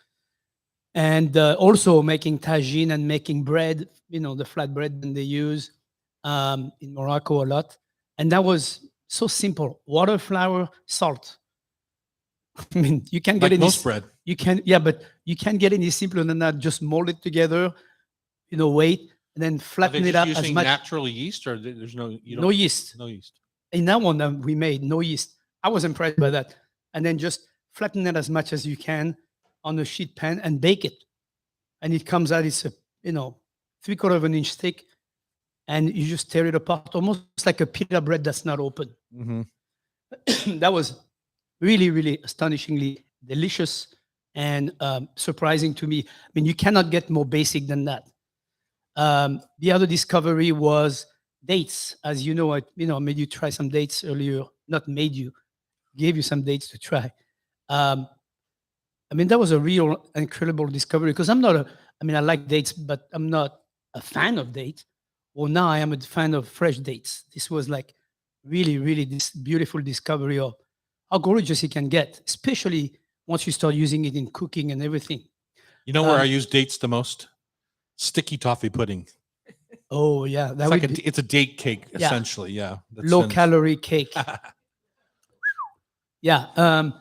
And also making tagine and making bread, the flat bread that they use in Morocco a lot. And that was so simple. Water, flour, salt. I mean, you can get
Like
any
most bread.
You can, yeah, but you can't get any simpler than that. Just mold it together, wait, and then
Are they
flatten it
just
up as
using
much.
natural yeast, or there's no
No yeast.
No yeast.
In that one that we made, no yeast. I was impressed by that. And then just flatten it as much as you can on a sheet pan and bake it. And it comes out, it's a, 3/4 of an inch thick. And you just tear it apart, almost like a pita bread that's not open.
Mm-hmm.
That was really, really astonishingly delicious and surprising to me. I mean, you cannot get more basic than that. The other discovery was dates. As you know, I made you try some dates earlier. Not made you, gave you some dates to try. I mean, that was a real incredible discovery because I like dates, but I'm not a fan of dates. Well, now I am a fan of fresh dates. This was like really, really this beautiful discovery of how gorgeous it can get, especially once you start using it in cooking and everything.
You know where I use dates the most? Sticky toffee pudding.
Oh yeah, that
It's
would
like
be
it's a date cake
Yeah.
essentially. Yeah.
low calorie cake. Yeah.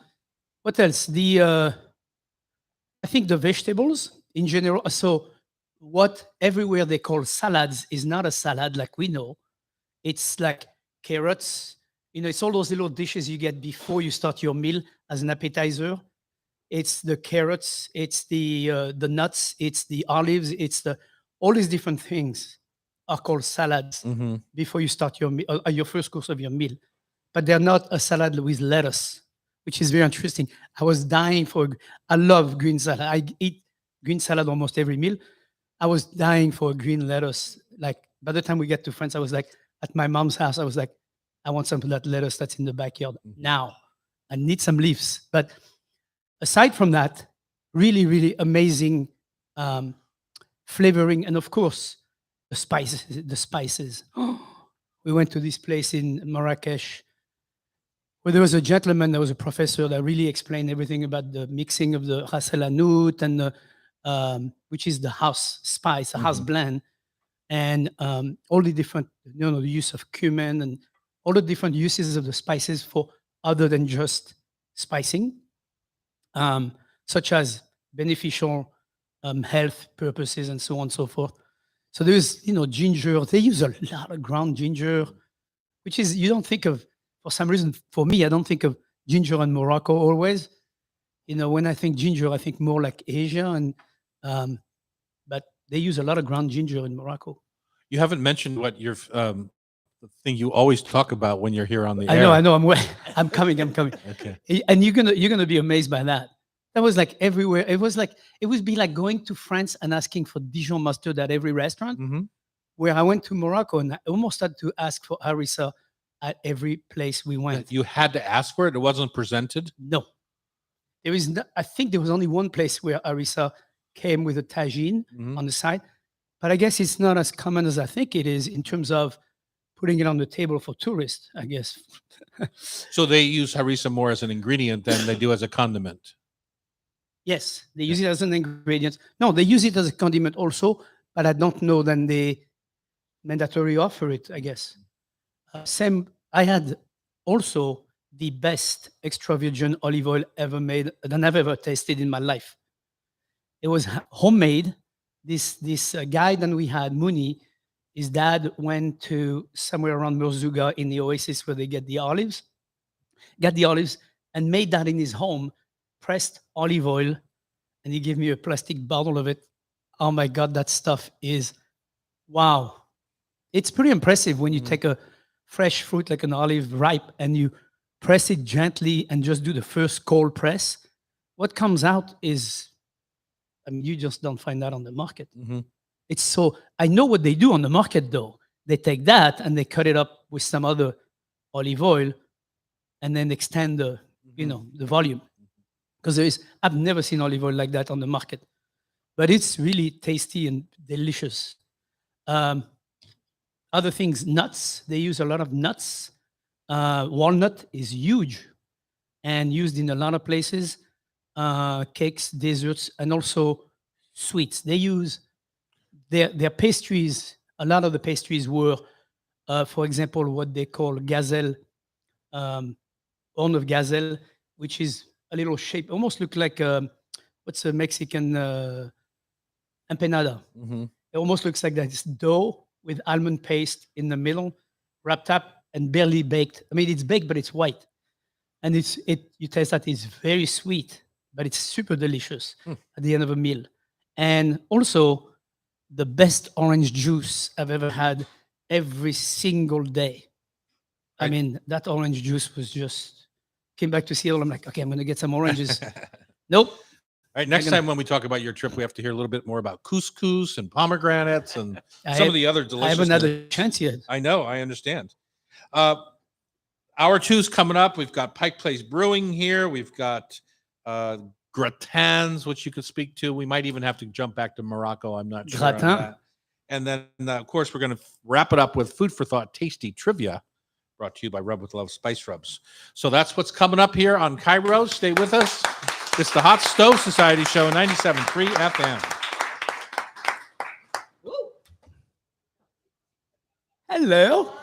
What else? I think the vegetables in general. So what everywhere they call salads is not a salad like we know. It's like carrots. It's all those little dishes you get before you start your meal as an appetizer. It's the carrots. It's the nuts. It's the olives. It's the all these different things are called salads
Mm-hmm.
before you start your first course of your meal. But they're not a salad with lettuce, which is very interesting. I was dying for. I love green salad. I eat green salad almost every meal. I was dying for a green lettuce. Like by the time we get to France, I was like at my mom's house. I was like, I want some of that lettuce that's in the backyard now. I need some leaves. But aside from that, really, really amazing flavoring, and of course, the spices. The spices. We went to this place in Marrakesh where there was a gentleman, there was a professor that really explained everything about the mixing of the ras el hanout and the, which is the house spice, a house blend, and all the different, the use of cumin and all the different uses of the spices for other than just spicing, such as beneficial health purposes and so on and so forth. So there's, ginger. They use a lot of ground ginger, which is, you don't think of, for some reason, for me, I don't think of ginger and Morocco always. When I think ginger, I think more like Asia, and but they use a lot of ground ginger in Morocco.
You haven't mentioned what your the thing you always talk about when you're here on the air.
I know. I'm coming.
Okay.
And you're gonna be amazed by that. That was like everywhere. It would be like going to France and asking for Dijon mustard at every restaurant.
Mm-hmm.
Where I went to Morocco and I almost had to ask for harissa at every place we went.
You had to ask for it. It wasn't presented.
No, there is. I think there was only one place where harissa came with a tagine on the side, but I guess it's not as common as I think it is in terms of putting it on the table for tourists, I guess.
So they use harissa more as an ingredient than they do as a condiment.
Yes, they use it as an ingredient. No, they use it as a condiment also, but I don't know then they mandatory offer it, I guess. I had also the best extra virgin olive oil ever made than I've ever tasted in my life. It was homemade. This guy that we had, Mooney, his dad went to somewhere around Merzouga in the oasis where they got the olives, and made that in his home, pressed olive oil, and he gave me a plastic bottle of it. Oh my God, that stuff is, wow. It's pretty impressive when you take a fresh fruit like an olive ripe and you press it gently and just do the first cold press. What comes out is, you just don't find that on the market. It's so, I know what they do on the market though. They take that and they cut it up with some other olive oil and then extend the, the volume. Because I've never seen olive oil like that on the market. But it's really tasty and delicious. Other things, nuts. They use a lot of nuts. Walnut is huge and used in a lot of places. Cakes, desserts, and also sweets. They use their pastries. A lot of the pastries were, for example, what they call gazelle, horn of gazelle, which is a little shape, almost look like what's a Mexican empanada. It almost looks like that. It's dough with almond paste in the middle, wrapped up and barely baked. I mean, it's baked, but it's white. And you taste that it's very sweet, but it's super delicious at the end of a meal. And also the best orange juice I've ever had every single day. I mean, that orange juice was just, came back to Seattle. I'm like, okay, I'm going to get some oranges. Nope.
All right, next time when we talk about your trip, we have to hear a little bit more about couscous and pomegranates and some of the other delicious.
I haven't had a chance yet.
I know, I understand. Hour two's coming up. We've got Pike Brewing here. We've got gratins, which you could speak to. We might even have to jump back to Morocco. I'm not sure.
Gratin.
On that. And then, of course, we're going to wrap it up with food for thought, tasty trivia, brought to you by Rub with Love Spice Rubs. So that's what's coming up here on Cairo. Stay with us. It's the Hot Stove Society Show, 97.3 FM.
Hello.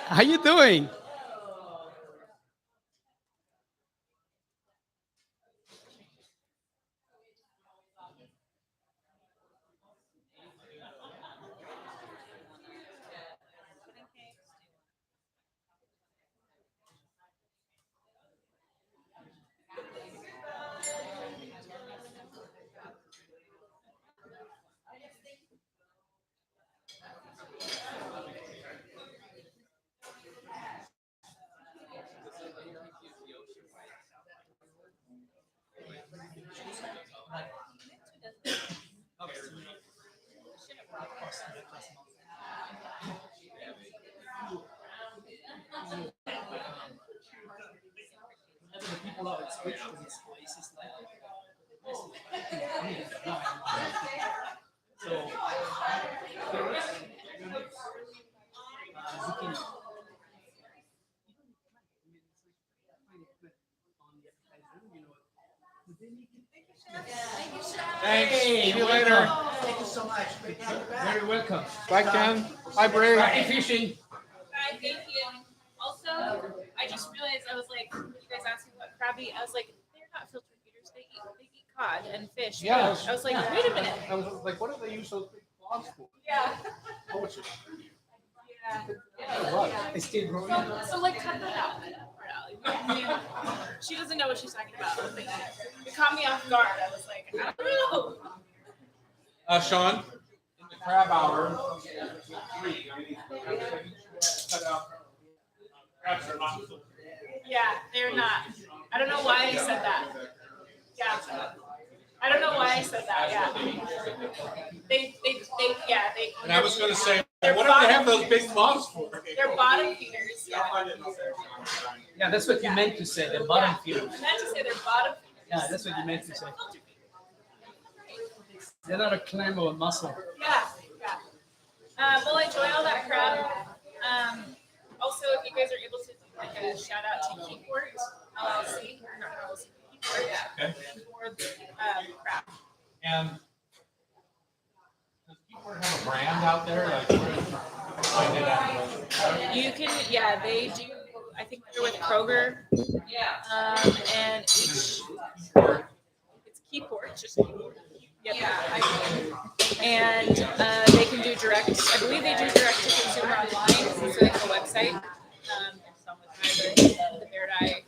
How you doing?
Thanks. See you later.
Thank you so much. Great to have you back.
Very welcome.
Bye, Ken. Bye, Brig.
Happy fishing.
Hi, thank you. Also, I just realized I was like, you guys asking about crabby. I was like, they're not filter feeders. They eat cod and fish.
Yeah.
I was like, wait a minute.
I was like, what do they use those big claws for?
Yeah.
Poetry.
Yeah.
It's still growing.
So like, cut that out. She doesn't know what she's talking about. Like, it caught me off guard. I was like, I don't know.
Sean, in the crab hour, 3. Cut out. Crabs are not filtered.
Yeah, they're not. I don't know why I said that. Yeah. I don't know why I said that. Yeah. They.
And I was going to say,
They're
what do they
bottom-
have those big claws for?
They're bottom feeders. Yeah.
Yeah, that's what you meant to say, the bottom feeders.
I meant to say they're bottom feeders.
Yeah, that's what you meant to say. They're not a clam or a mussel.
Yeah. Well, I enjoy all that crab. Also, if you guys are able to do like a shout out to Keyport LLC, or not LLC, Keyport,
Okay.
for crab.
And does Keyport have a brand out there? Like, find it out.
You can, yeah, they do. I think they're with Kroger.
Yeah.
And each it's Keyport, just Keyport. Yep. And they can do direct. I believe they do direct to consumer online, so they have a website. The Bear Eye.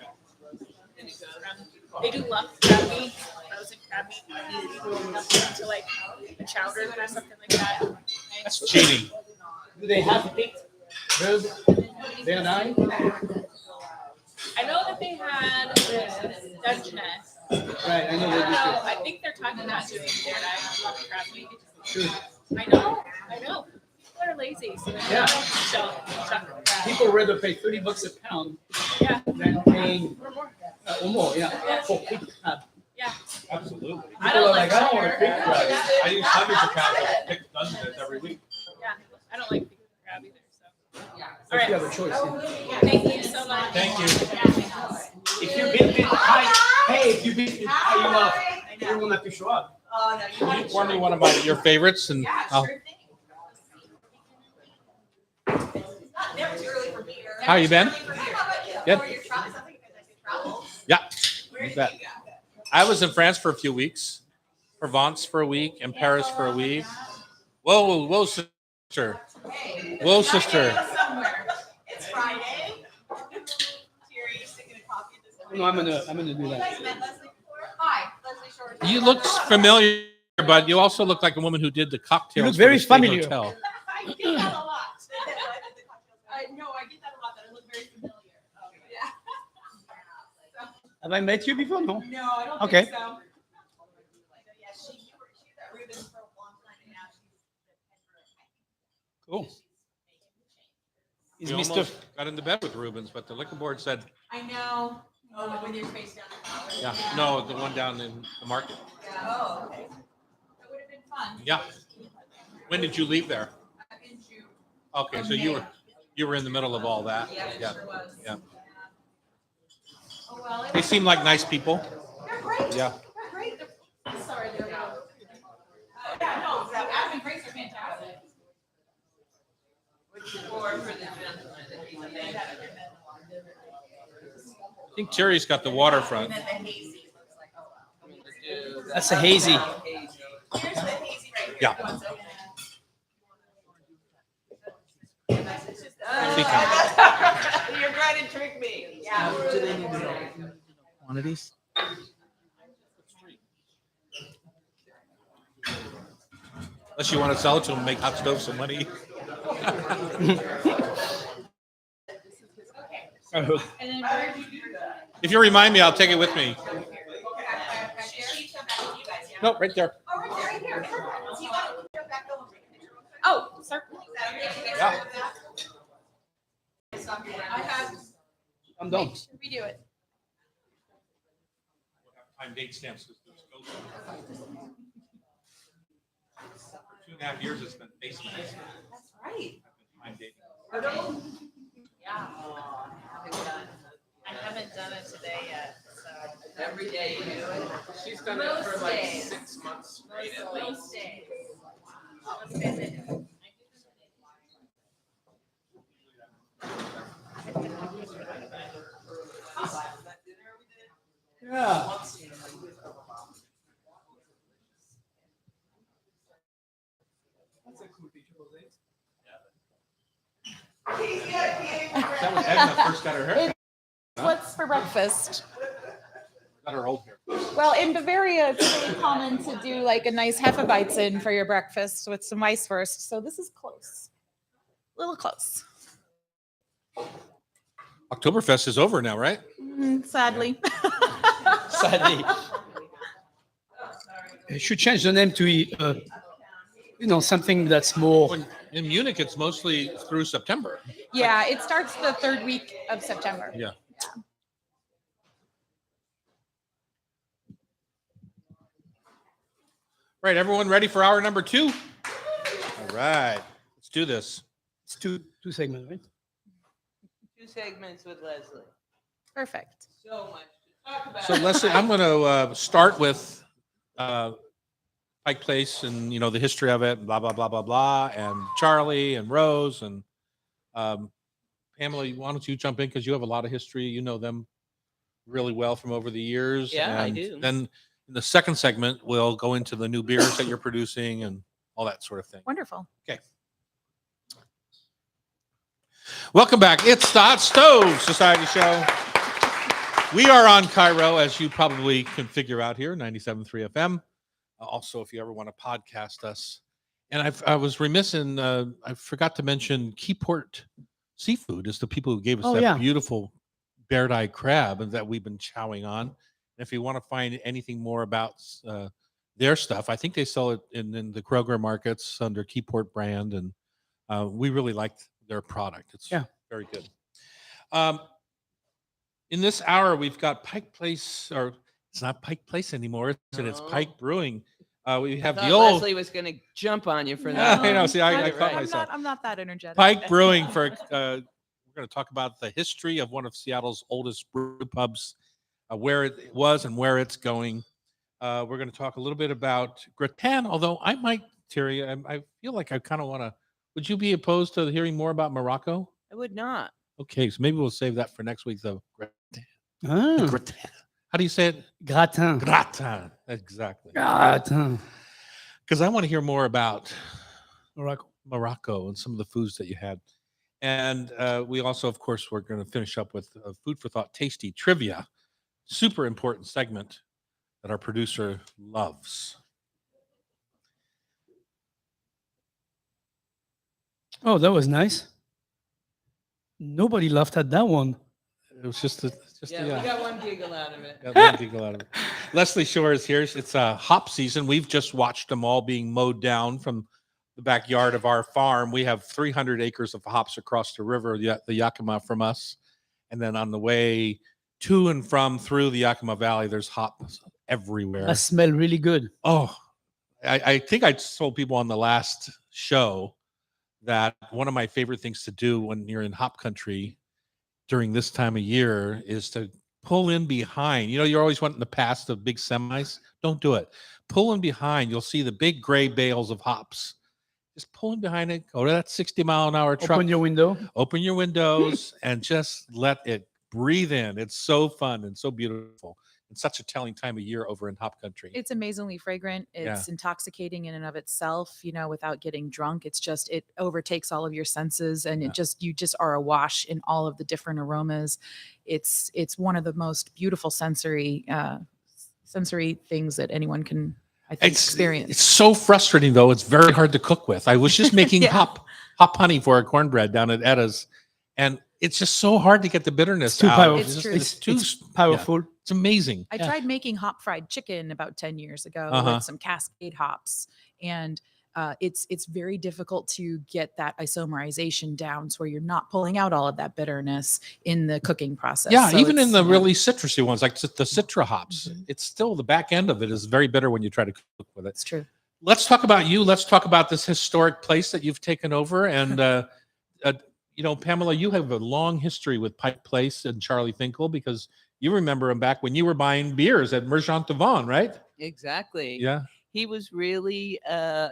They do lump crab meat, frozen crab meat, to like a chowder or something like that.
That's cheating.
Do they have picked bird? Bear eye?
I know that they had Dungeness.
Right, I know
I
they
don't
do.
know. I think they're talking about doing Bear Eye crab meat.
Sure.
I know. People are lazy. So
Yeah.
Shell.
People rather pay $30 a pound
Yeah.
than paying
Or more.
or more, yeah, for picked crab.
Yeah.
Absolutely.
I
People
don't
are
like
I don't want to pick crab.
I use hundreds of pounds of picked dozens every week.
Yeah. I don't like pickled crab either. So.
So if you
All
have a choice. Yeah.
Thank you so much.
Thank you.
If you beat it high, hey, if you beat it high enough, you won't have to show up.
Oh, no,
Can you pour me one of your favorites? And I'll,
thing. It's never too early for me.
How you been?
How about you?
Good.
How are your travels? Sounds like you guys like travel.
yeah.
Where
You
did
bet.
you go?
I was in France for a few weeks, Provence for a week, and Paris for a week. Whoa, sister.
Hey.
Whoa,
It's Friday,
sister.
go somewhere. It's Friday. Thierry, you're sticking a coffee this morning.
No, I'm gonna do
You
that.
guys met Leslie before? Hi, Leslie Short.
You look familiar, but you also look like a woman who did the cocktails.
You look
for
very
the State
familiar.
Hotel.
I get that a lot. No, I get that a lot. That I look very familiar. Yeah.
Have I met you before? No.
No, I don't
Okay.
think so. Yeah, she was at Rubens for a long time, and now she's the head brewer.
Cool. Is
We
Mr.
almost got into bed with Rubens, but the liquor board said,
I know. Oh, with your face down the collar.
yeah, no, the one down in the market.
Oh, okay. That would have been fun.
Yeah. When did you leave there?
In June.
Okay, so you were in the middle of all that.
Yeah, it
Yeah.
sure was.
Yeah.
Oh, well. it
They
was-
seem like nice people.
They're great.
Yeah.
They're great. I'm sorry, they're not. Yeah, no, the admin breaks are fantastic. Or for the gentleman.
I think Thierry's got the waterfront.
And then the hazy looks like, oh, wow.
That's a hazy.
Here's the hazy right here.
Yeah.
You want some? You're trying to trick me. Yeah.
Quantities?
Unless you want to sell it to them, make hot stove some money.
And then where did you do that?
If you remind me, I'll take it with me.
Sheets come back to you guys, yeah?
No, right there.
Oh, right there, right here. So you gotta go back over and take a picture.
Yeah.
I'm done.
We do it.
Time date stamps. For 2.5 years, it's been face masks.
That's right.
Time dating.
Yeah. I haven't done it today yet. So
Every day you do it.
She's done it for like 6 months straight at least.
most days. Let's visit.
Yeah.
That was Edna first got her hair.
What's for breakfast?
Got her old hair.
Well, in Bavaria, it's really common to do like a nice Hefeweizen for your breakfast with some ice first. So this is close, a little close.
Oktoberfest is over now, right?
Sadly.
Sadly. You should change the name to, something that's more.
In Munich, it's mostly through September.
Yeah, it starts the third week of September.
Yeah. Right, everyone ready for hour number 2? All right, let's do this.
It's two segments, right?
2 segments with Leslie.
Perfect.
So much to talk about.
So Leslie, I'm going to start with Pike Place and, the history of it, and blah, blah, blah, blah, blah, and Charlie and Rose and Pamela, why don't you jump in because you have a lot of history. You know them really well from over the years.
Yeah, I
and
do.
Then in the second segment, we'll go into the new beers that you're producing and all that sort of thing.
Wonderful.
Okay. Welcome back. It's the Hot Stove Society Show. We are on Cairo, as you probably can figure out here, 97.3 FM. Also, if you ever want to podcast us. And I was remiss in, I forgot to mention Keyport Seafood is the people who gave us that beautiful bear-eyed crab and that we've been chowing on. And if you want to find anything more about their stuff, I think they sell it in the Kroger markets under Keyport brand. And we really liked their product. It's very good. In this hour, we've got Pike Place, or it's not Pike Place anymore. It's Pike Brewing. We have the old.
Leslie was going to jump on you for
Yeah,
that.
I know. See, I
Right.
caught myself.
I'm not that energetic.
Pike Brewing for. We're going to talk about the history of one of Seattle's oldest brew pubs, where it was and where it's going. We're going to talk a little bit about gratin. Although I might, Thierry, I feel like I kind of want to. Would you be opposed to hearing more about Morocco?
I would not.
Okay, so maybe we'll save that for next week, though.
Ah,
Gratin. How do you say it?
gratin.
Gratin. Exactly.
Gratin.
Because I want to hear more about
Morocco.
and some of the foods that you had. And we also, of course, we're going to finish up with food for thought, tasty trivia. Super important segment that our producer loves.
Oh, that was nice. Nobody laughed at that one.
It was just
We got one giggle out of it.
got one giggle out of it. Leslie Shore is here. It's hop season. We've just watched them all being mowed down from the backyard of our farm. We have 300 acres of hops across the river, the Yakima from us. And then on the way to and from through the Yakima Valley, there's hops everywhere.
That smell really good.
Oh, I think I told people on the last show that one of my favorite things to do when you're in hop country during this time of year is to pull in behind. You're always wanting to pass the big semis. Don't do it. Pull in behind. You'll see the big gray bales of hops. Just pull in behind it. Go to that 60-mile-an-hour truck.
Open your window.
Open your windows and just let it breathe in. It's so fun and so beautiful. It's such a telling time of year over in hop country.
It's amazingly fragrant. It's intoxicating in and of itself, without getting drunk. It's just, it overtakes all of your senses and you just are awash in all of the different aromas. It's one of the most beautiful sensory things that anyone can, I think, experience.
It's so frustrating though. It's very hard to cook with. I was just making hop honey for our cornbread down at Etta's, and it's just so hard to get the bitterness
It's too
out.
powerful.
It's true.
It's too
It's powerful.
It's amazing.
I tried making hop fried chicken about 10 years ago with some Cascade hops. And it's very difficult to get that isomerization down, so where you're not pulling out all of that bitterness in the cooking process.
Yeah,
So
even in
it's,
the
yeah.
really citrusy ones, like the citra hops,
Mhm.
it's still the back end of it is very bitter when you try to cook with it.
It's true.
Let's talk about you. Let's talk about this historic place that you've taken over. And, Pamela, you have a long history with Pike Place and Charlie Finkel because you remember him back when you were buying beers at Merchant de Vin, right?
Exactly.
Yeah.
He was really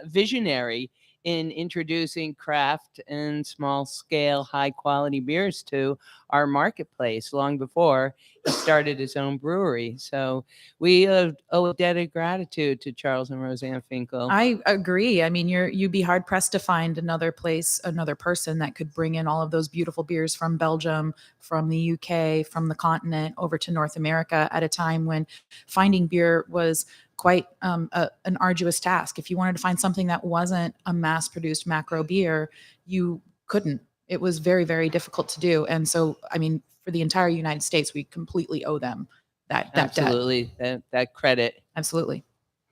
visionary in introducing craft and small scale, high quality beers to our marketplace long before he started his own brewery. So we owe a debt of gratitude to Charles and Roseanne Finkel.
I agree. I mean, you'd be hard pressed to find another place, another person that could bring in all of those beautiful beers from Belgium, from the UK, from the continent over to North America at a time when finding beer was quite an arduous task. If you wanted to find something that wasn't a mass-produced macro beer, you couldn't. It was very, very difficult to do. And so, I mean, for the entire United States, we completely owe them that debt.
Absolutely, that credit.
Absolutely.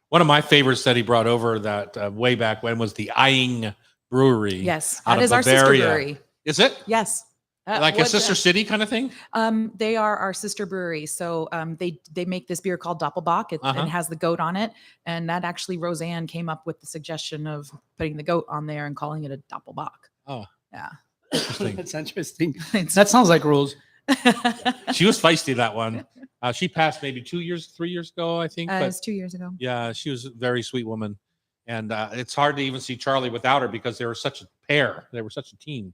One of my favorites that he brought over that way back when was the Eying Brewery.
Yes,
out
that
of
is our sister
Bavaria.
brewery.
Is it?
Yes.
Like a sister city kind of thing?
They are our sister brewery. So they make this beer called Doppelbock. It has the goat on it. And that actually Roseanne came up with the suggestion of putting the goat on there and calling it a Doppelbock.
Oh.
Yeah.
Interesting.
That's interesting. That sounds like Rose.
She was feisty, that one. She passed maybe 3 years ago, I think.
It
But
was 2 years ago.
yeah, she was a very sweet woman. And it's hard to even see Charlie without her because they were such a pair. They were such a team.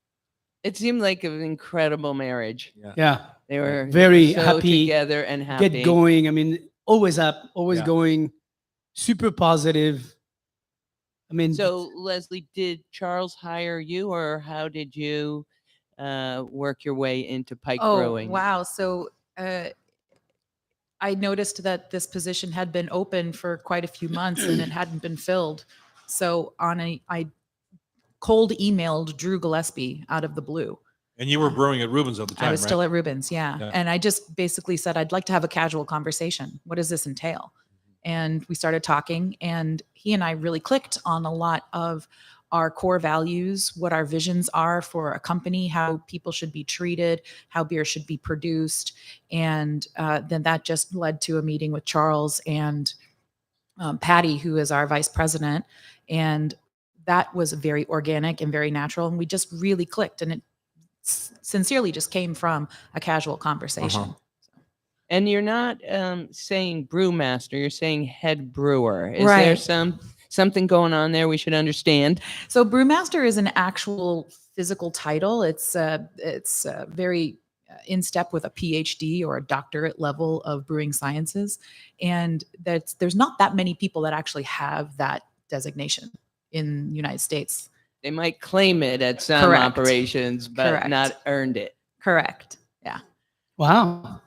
It seemed like an incredible marriage.
Yeah.
They were
Very
so
happy,
together and happy.
get going. I mean, always up, always
Yeah.
going, super positive. I mean,
So, Leslie, did Charles hire you, or how did you work your way into Pike Brewing?
Wow. So I noticed that this position had been open for quite a few months and it hadn't been filled. So I cold emailed Drew Gillespie out of the blue.
And you were brewing at Rubens at the time,
I was
right?
still at Rubens, yeah.
Yeah.
And I just basically said, I'd like to have a casual conversation. What does this entail? And we started talking, and he and I really clicked on a lot of our core values, what our visions are for a company, how people should be treated, how beer should be produced. And then that just led to a meeting with Charles and Patty, who is our vice president. And that was very organic and very natural. And we just really clicked. And it sincerely just came from a casual conversation.
Uh-huh.
And you're not saying brewmaster, you're saying head brewer. Is
Right.
there something going on there we should understand?
So brewmaster is an actual physical title. It's very in step with a PhD or a doctorate level of brewing sciences. And there's not that many people that actually have that designation in the United States.
They might claim it at some
Correct.
operations, but
Correct.
not earned it.
Correct. Yeah.
wow.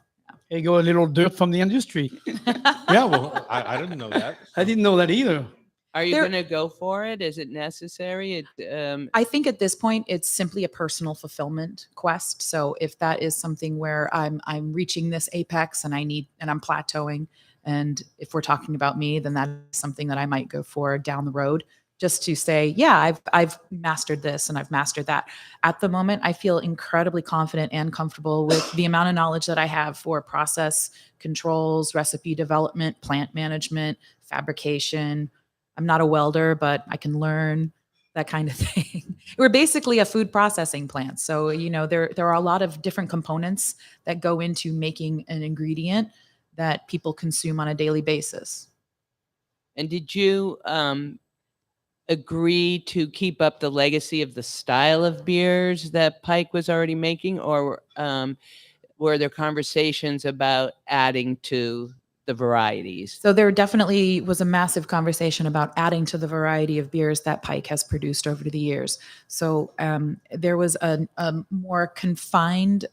There you go, a little dirt from the industry.
Yeah, well, I didn't know that.
I didn't know that either.
Are you
There-
going to go for it? Is it necessary?
I think at this point it's simply a personal fulfillment quest. So if that is something where I'm reaching this apex and I'm plateauing, and if we're talking about me, then that's something that I might go for down the road, just to say, yeah, I've mastered this and I've mastered that. At the moment, I feel incredibly confident and comfortable with the amount of knowledge that I have for process controls, recipe development, plant management, fabrication. I'm not a welder, but I can learn that kind of thing. We're basically a food processing plant. So, there are a lot of different components that go into making an ingredient that people consume on a daily basis.
and did you agree to keep up the legacy of the style of beers that Pike was already making, or were there conversations about adding to the varieties?
So there definitely was a massive conversation about adding to the variety of beers that Pike has produced over the years. So there was a more confined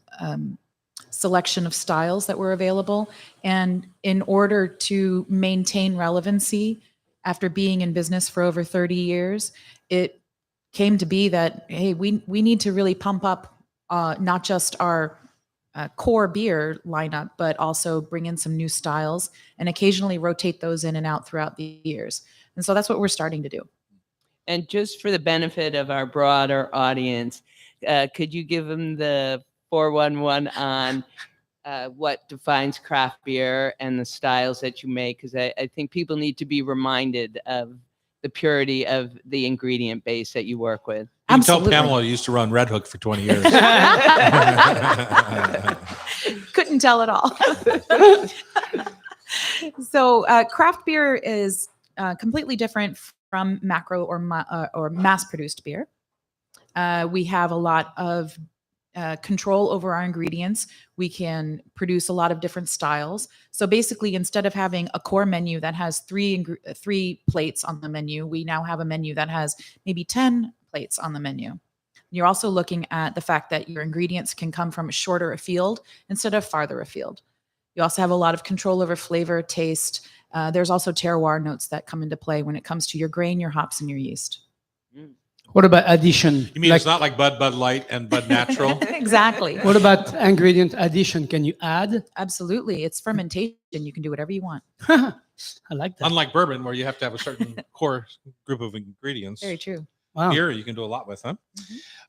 selection of styles that were available. And in order to maintain relevancy after being in business for over 30 years, it came to be that, hey, we need to really pump up not just our core beer lineup, but also bring in some new styles and occasionally rotate those in and out throughout the years. And so that's what we're starting to do.
And just for the benefit of our broader audience, could you give them the 411 on what defines craft beer and the styles that you make? Because I think people need to be reminded of the purity of the ingredient base that you work with.
You can tell
Absolutely.
Pamela used to run Red Hook for 20 years.
Couldn't tell at all. So craft beer is completely different from macro or mass-produced beer. We have a lot of control over our ingredients. We can produce a lot of different styles. So basically, instead of having a core menu that has three plates on the menu, we now have a menu that has maybe 10 plates on the menu. You're also looking at the fact that your ingredients can come from shorter afield instead of farther afield. You also have a lot of control over flavor, taste. There's also terroir notes that come into play when it comes to your grain, your hops, and your yeast.
What about addition?
You mean it's not like Bud Light, and Bud Natural?
Exactly.
What about ingredient addition? Can you add?
Absolutely. It's fermentation. You can do whatever you want.
I like that.
Unlike bourbon, where you have to have a certain core group of ingredients.
Very true.
Wow.
Beer, you can do a lot with, huh?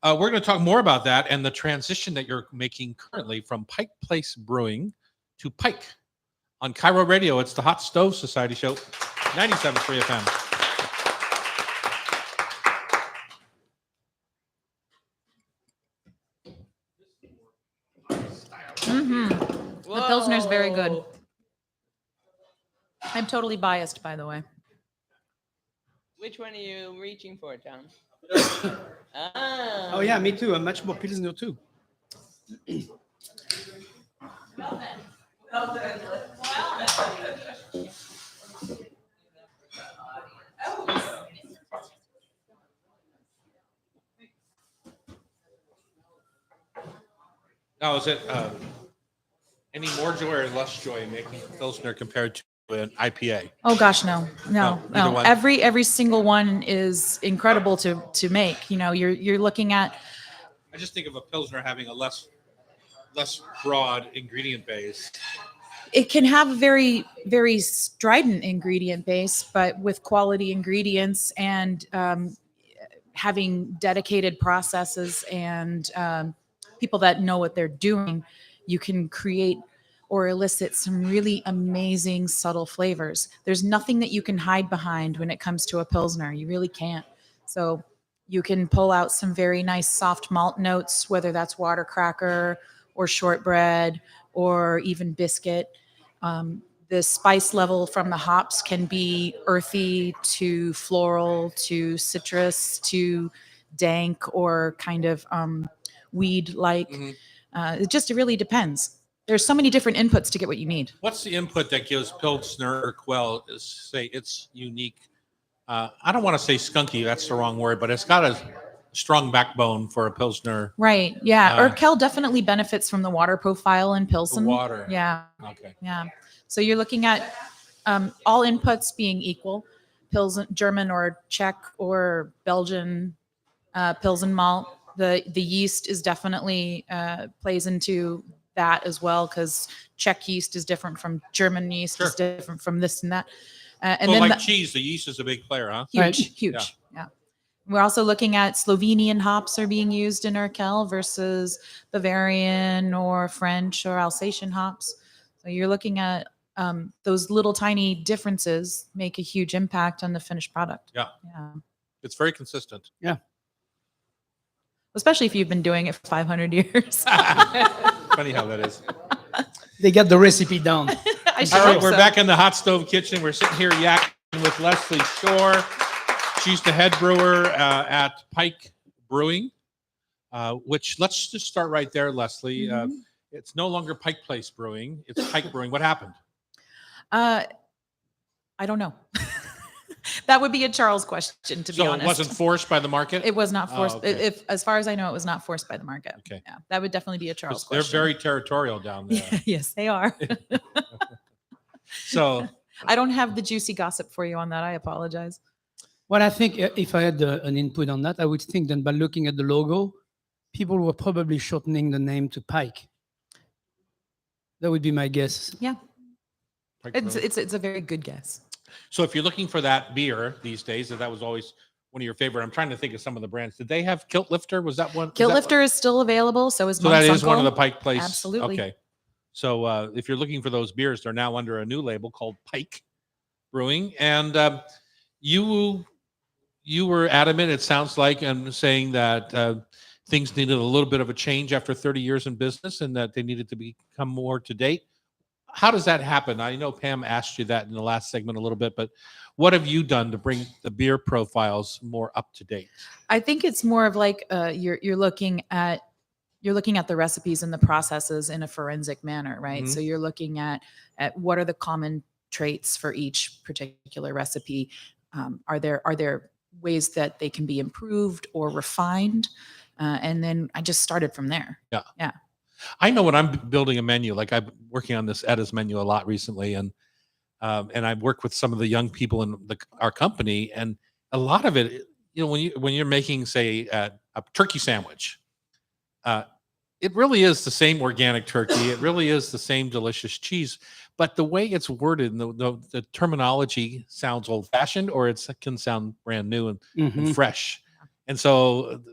We're going to talk more about that and the transition that you're making currently from Pike Place Brewing to Pike. On Cairo Radio, it's the Hot Stove Society Show, 97.3 FM.
The Pilsner's very good. I'm totally biased, by the way.
Which one are you reaching for, Tom?
Oh yeah, me too. I'm much more Pilsner too.
Now, is it any more joy or less joy making Pilsner compared to an IPA?
Oh gosh, no.
either one.
Every single one is incredible to make. You know, you're looking at.
I just think of a Pilsner having a less broad ingredient base.
It can have a very, very strident ingredient base, but with quality ingredients and having dedicated processes and people that know what they're doing, you can create or elicit some really amazing subtle flavors. There's nothing that you can hide behind when it comes to a Pilsner. You really can't. So you can pull out some very nice soft malt notes, whether that's water cracker or shortbread or even biscuit. The spice level from the hops can be earthy to floral to citrus to dank or kind of weed-like. It really depends. There's so many different inputs to get what you need.
What's the input that gives Pilsner or Quell, say, its unique? I don't want to say skunky. That's the wrong word, but it's got a strong backbone for a Pilsner.
Right. Yeah. Urquell definitely benefits from the water profile in Pilsen.
The water.
Yeah.
Okay.
Yeah. So you're looking at all inputs being equal. Pilsen, German or Czech or Belgian Pilsen malt. The yeast is definitely plays into that as well, because Czech yeast is different from German yeast, is different from this and that. And
So
then
like cheese, the yeast is a big player, huh?
huge. Yeah. We're also looking at Slovenian hops are being used in Urquell versus Bavarian or French or Alsatian hops. So you're looking at those little tiny differences make a huge impact on the finished product.
Yeah.
Yeah.
It's very consistent.
Yeah.
Especially if you've been doing it for 500 years.
Funny how that is.
They got the recipe down.
I should
All right,
hope
we're
so.
back in the hot stove kitchen. We're sitting here yakking with Leslie Shore. She's the head brewer at Pike Brewing, which let's just start right there, Leslie. It's no longer Pike Place Brewing. It's Pike Brewing. What happened?
I don't know. That would be a Charles question, to be honest.
So it wasn't forced by the market?
It was not forced.
okay.
If, as far as I know, it was not forced by the market.
Okay.
Yeah, that would definitely be a Charles
They're
question.
very territorial down there.
Yes, they are.
So
I don't have the juicy gossip for you on that. I apologize.
Well, I think if I had an input on that, I would think that by looking at the logo, people were probably shortening the name to Pike. That would be my guess.
Yeah,
Pike
it's
Brewing.
it's a very good guess.
So if you're looking for that beer these days, that was always one of your favorite. I'm trying to think of some of the brands. Did they have Kilt Lifter? Was that one?
Kilt Lifter is still available. So is
So that is one of the
Monsunkel.
Pike Place.
Absolutely.
Okay. So if you're looking for those beers, they're now under a new label called Pike Brewing. And you were adamant, it sounds like, and saying that things needed a little bit of a change after 30 years in business and that they needed to become more to date. How does that happen? I know Pam asked you that in the last segment a little bit, but what have you done to bring the beer profiles more up to date?
I think it's more of like you're looking at the recipes and the processes in a forensic manner, right?
Mhm.
So you're looking at what are the common traits for each particular recipe. Are there ways that they can be improved or refined? And then I just started from there.
Yeah. I know when I'm building a menu, like I'm working on this Edda's menu a lot recently, and I work with some of the young people in our company, and a lot of it, when you're making, say, a turkey sandwich, it really is the same organic turkey. It really is the same delicious cheese, but the way it's worded and the terminology sounds old fashioned, or it can sound brand new and
Mhm.
fresh. And so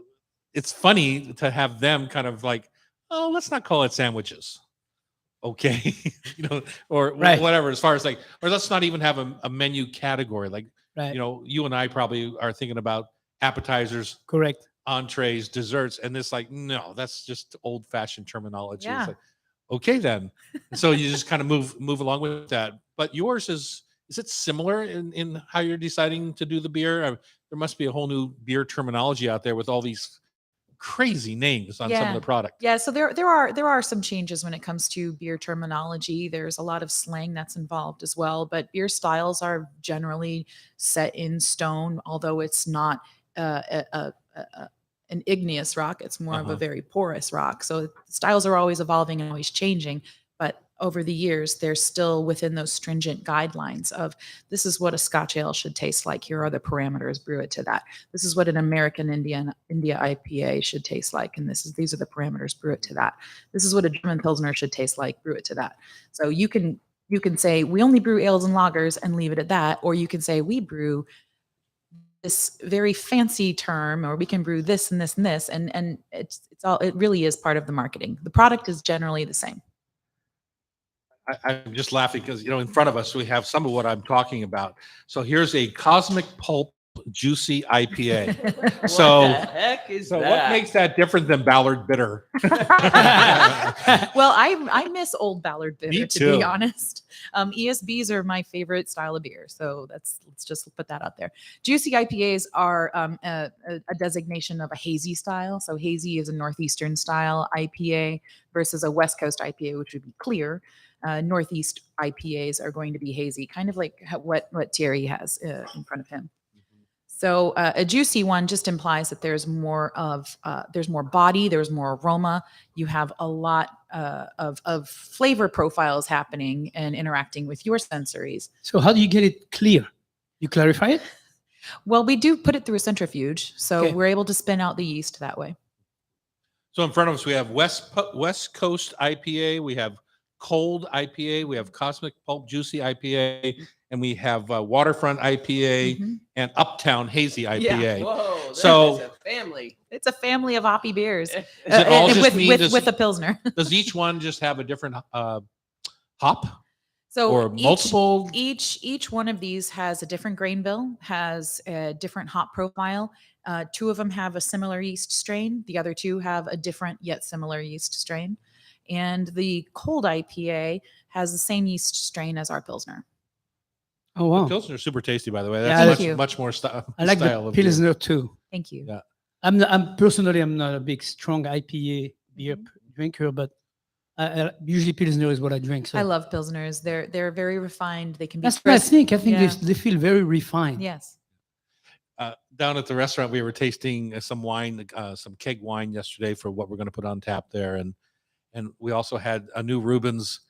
it's funny to have them kind of like, oh, let's not call it sandwiches. Okay. Or
Right.
whatever, as far as like, or let's not even have a menu category. Like,
Right.
you and I probably are thinking about appetizers,
Correct.
entrees, desserts, and it's like, no, that's just old fashioned terminology.
Yeah.
It's like, okay, then. So you just kind of move along with that. But yours is it similar in how you're deciding to do the beer? There must be a whole new beer terminology out there with all these crazy names on some of the product.
Yeah, so there are some changes when it comes to beer terminology. There's a lot of slang that's involved as well, but beer styles are generally set in stone, although it's not an igneous rock. It's more of a
Uh-huh.
very porous rock. So styles are always evolving and always changing, but over the years, they're still within those stringent guidelines of this is what a Scotch ale should taste like. Here are the parameters, brew it to that. This is what an American India IPA should taste like. And these are the parameters, brew it to that. This is what a German Pilsner should taste like, brew it to that. So you can say we only brew ales and lagers and leave it at that. Or you can say we brew this very fancy term, or we can brew this and this and this. And it really is part of the marketing. The product is generally the same.
I'm just laughing because, in front of us, we have some of what I'm talking about. So here's a Cosmic Pulp Juicy IPA. So,
What the heck is
so
that?
what makes that different than Ballard Bitter?
Well, I miss old Ballard Bitter,
Me
to
too.
be honest. ESBs are my favorite style of beer, so let's just put that out there. Juicy IPAs are a designation of a hazy style. So hazy is a northeastern style IPA versus a West Coast IPA, which would be clear. Northeast IPAs are going to be hazy, kind of like what Thierry has in front of him. So a juicy one just implies that there's more body, there's more aroma. You have a lot of flavor profiles happening and interacting with your sensories.
So how do you get it clear? You clarify it?
Well, we do put it through a centrifuge, so
Okay.
we're able to spin out the yeast that way.
So in front of us, we have West Coast IPA, we have Cold IPA, we have Cosmic Pulp Juicy IPA, and we have Waterfront IPA
Mhm.
and Uptown Hazy IPA.
Whoa, that
So-
is a family.
It's a family of hoppy beers
Does it all just mean
with a pilsner.
does each one just have a different hop
So
or multiple?
each one of these has a different grain bill, has a different hop profile. Two of them have a similar yeast strain. The other two have a different yet similar yeast strain. And the cold IPA has the same yeast strain as our pilsner.
Oh, wow.
Pilsner are super tasty, by the way.
Yeah,
That's
Thank
much
you.
much more
I like
style
the
of beer.
Pilsner too.
Thank you.
Yeah.
I'm personally not a big strong IPA beer
Mhm.
drinker, but usually Pilsner is what I drink. So
I love pilsners. They're very refined. They can be
that's what I
crisp.
think. I think
Yeah.
they feel very refined.
Yes.
Down at the restaurant, we were tasting some wine, some keg wine yesterday for what we're going to put on tap there, and we also had a new Rubens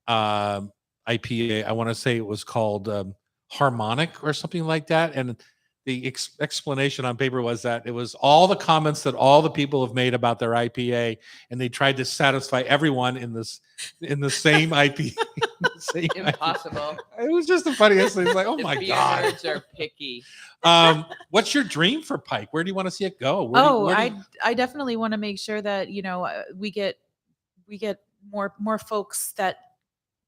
IPA. I want to say it was called Harmonic or something like that, and explanation on paper was that it was all the comments that all the people have made about their IPA, and they tried to satisfy everyone in the same IPA.
Impossible.
It was just the funniest thing. It's like, oh
The
my
beer
god.
nerds are picky.
What's your dream for Pike? Where do you want to see it go? Where do you-
I definitely want to make sure that we get more folks that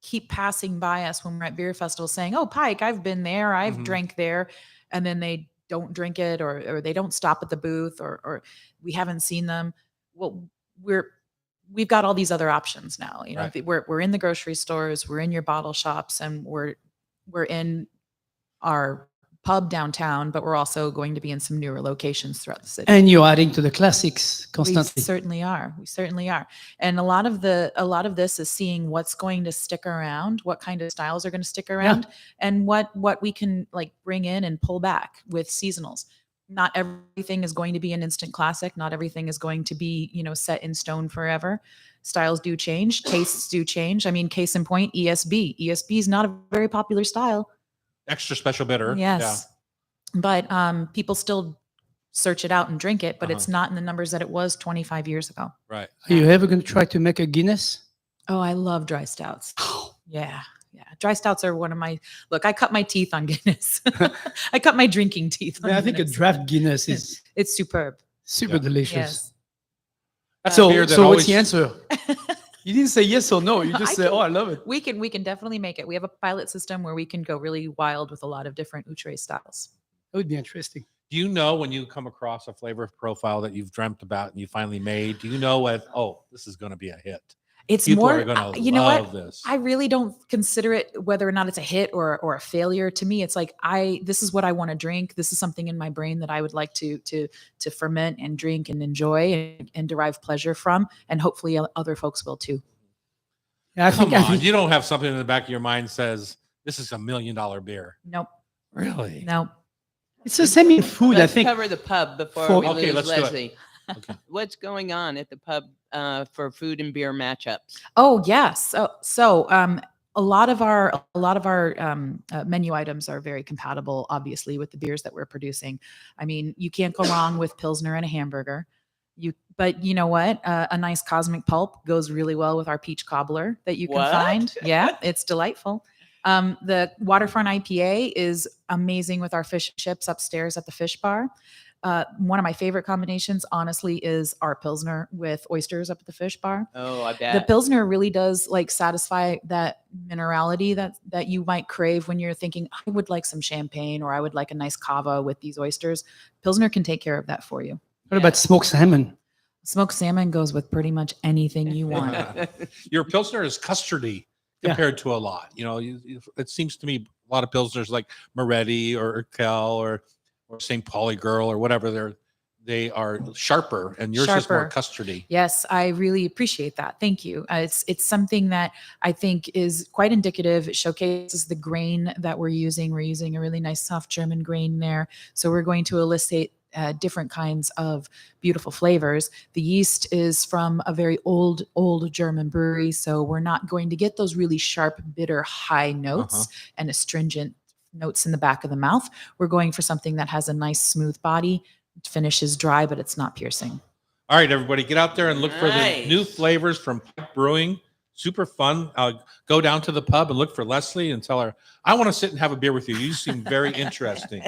keep passing by us when we're at beer festivals saying, "Oh, Pike, I've been there, I've
Mhm.
drank there," and then they don't drink it or they don't stop at the booth or we haven't seen them. Well, we've got all these other options now.
Right.
We're in the grocery stores, we're in your bottle shops, and we're in our pub downtown, but we're also going to be in some newer locations throughout the city.
And you're adding to the classics
We
constantly.
certainly are. We certainly are. And a lot of this is seeing what's going to stick around, what kind of styles are going to stick around, and what we can like bring in and pull back with seasonals. Not everything is going to be an instant classic. Not everything is going to be, set in stone forever. Styles do change, tastes do change. I mean, case in point, ESB. ESB is not a very popular style.
Extra special bitter.
Yes. But people still search it out and drink it, but it's
Uh-huh.
not in the numbers that it was 25 years ago.
Yeah. Right.
Are you ever going to try to make a Guinness?
Oh, I love dry stouts. Yeah. Yeah. Dry stouts are one of my, look, I cut my teeth on Guinness. I cut my drinking teeth on
I think a
Guinness.
draft Guinness is
It's superb.
super
Yeah.
delicious.
Yes.
That's a beer that
So what's
always-
the answer? You didn't say yes or no. You just
I
said,
can-
"Oh, I love it."
We can definitely make it. We have a pilot system where we can go really wild with a lot of different outre styles.
That would be interesting.
Do you know when you come across a flavor profile that you've dreamt about and you finally made? Do you know what? Oh, this is going to be a hit.
It's
People
more,
are going to
you know what?
love this.
I really don't consider it whether or not it's a hit or a failure. To me, it's like this is what I want to drink. This is something in my brain that I would like to ferment and drink and enjoy and derive pleasure from, and hopefully other folks will too.
Yeah, I
Come
think
on, you don't have something in the back of your mind says this is $1 million beer.
Nope.
Really?
Nope.
it's the same in food.
Let's
I think
cover the pub before
for-
we
Okay,
lose
let's do it.
Leslie.
Okay.
What's going on at the pub for food and beer matchups?
Oh yes. So a lot of our menu items are very compatible, obviously, with the beers that we're producing. I mean, you can't go wrong with Pilsner and a hamburger. But you know what? A nice cosmic pulp goes really well with our peach cobbler that you can
What?
find. Yeah, it's delightful. The waterfront IPA is amazing with our fish and chips upstairs at the fish bar. One of my favorite combinations, honestly, is our Pilsner with oysters up at the fish bar.
Oh, I
The
bet.
Pilsner really does like satisfy that minerality that you might crave when you're thinking, I would like some champagne or I would like a nice cava with these oysters. Pilsner can take care of that for you.
what about smoked salmon?
Smoked salmon goes with pretty much anything you want.
Your Pilsner is custardy
Yeah.
compared to a lot. It seems to me a lot of Pilsners like Moretti or Kel or St. Pauli Girl or whatever, they are sharper and yours is more
Sharper.
custardy.
Yes, I really appreciate that. Thank you. It's something that I think is quite indicative. It showcases the grain that we're using. We're using a really nice soft German grain there. So we're going to elicit different kinds of beautiful flavors. The yeast is from a very old German brewery. So we're not going to get those really sharp, bitter, high notes and astringent notes in the back of the mouth. We're going for something that has a nice smooth body, finishes dry, but it's not piercing.
All right, everybody, get out there and look for the
Nice.
new flavors from Pike Brewing. Super fun. Go down to the pub and look for Leslie and tell her, I want to sit and have a beer with you. You seem very interesting.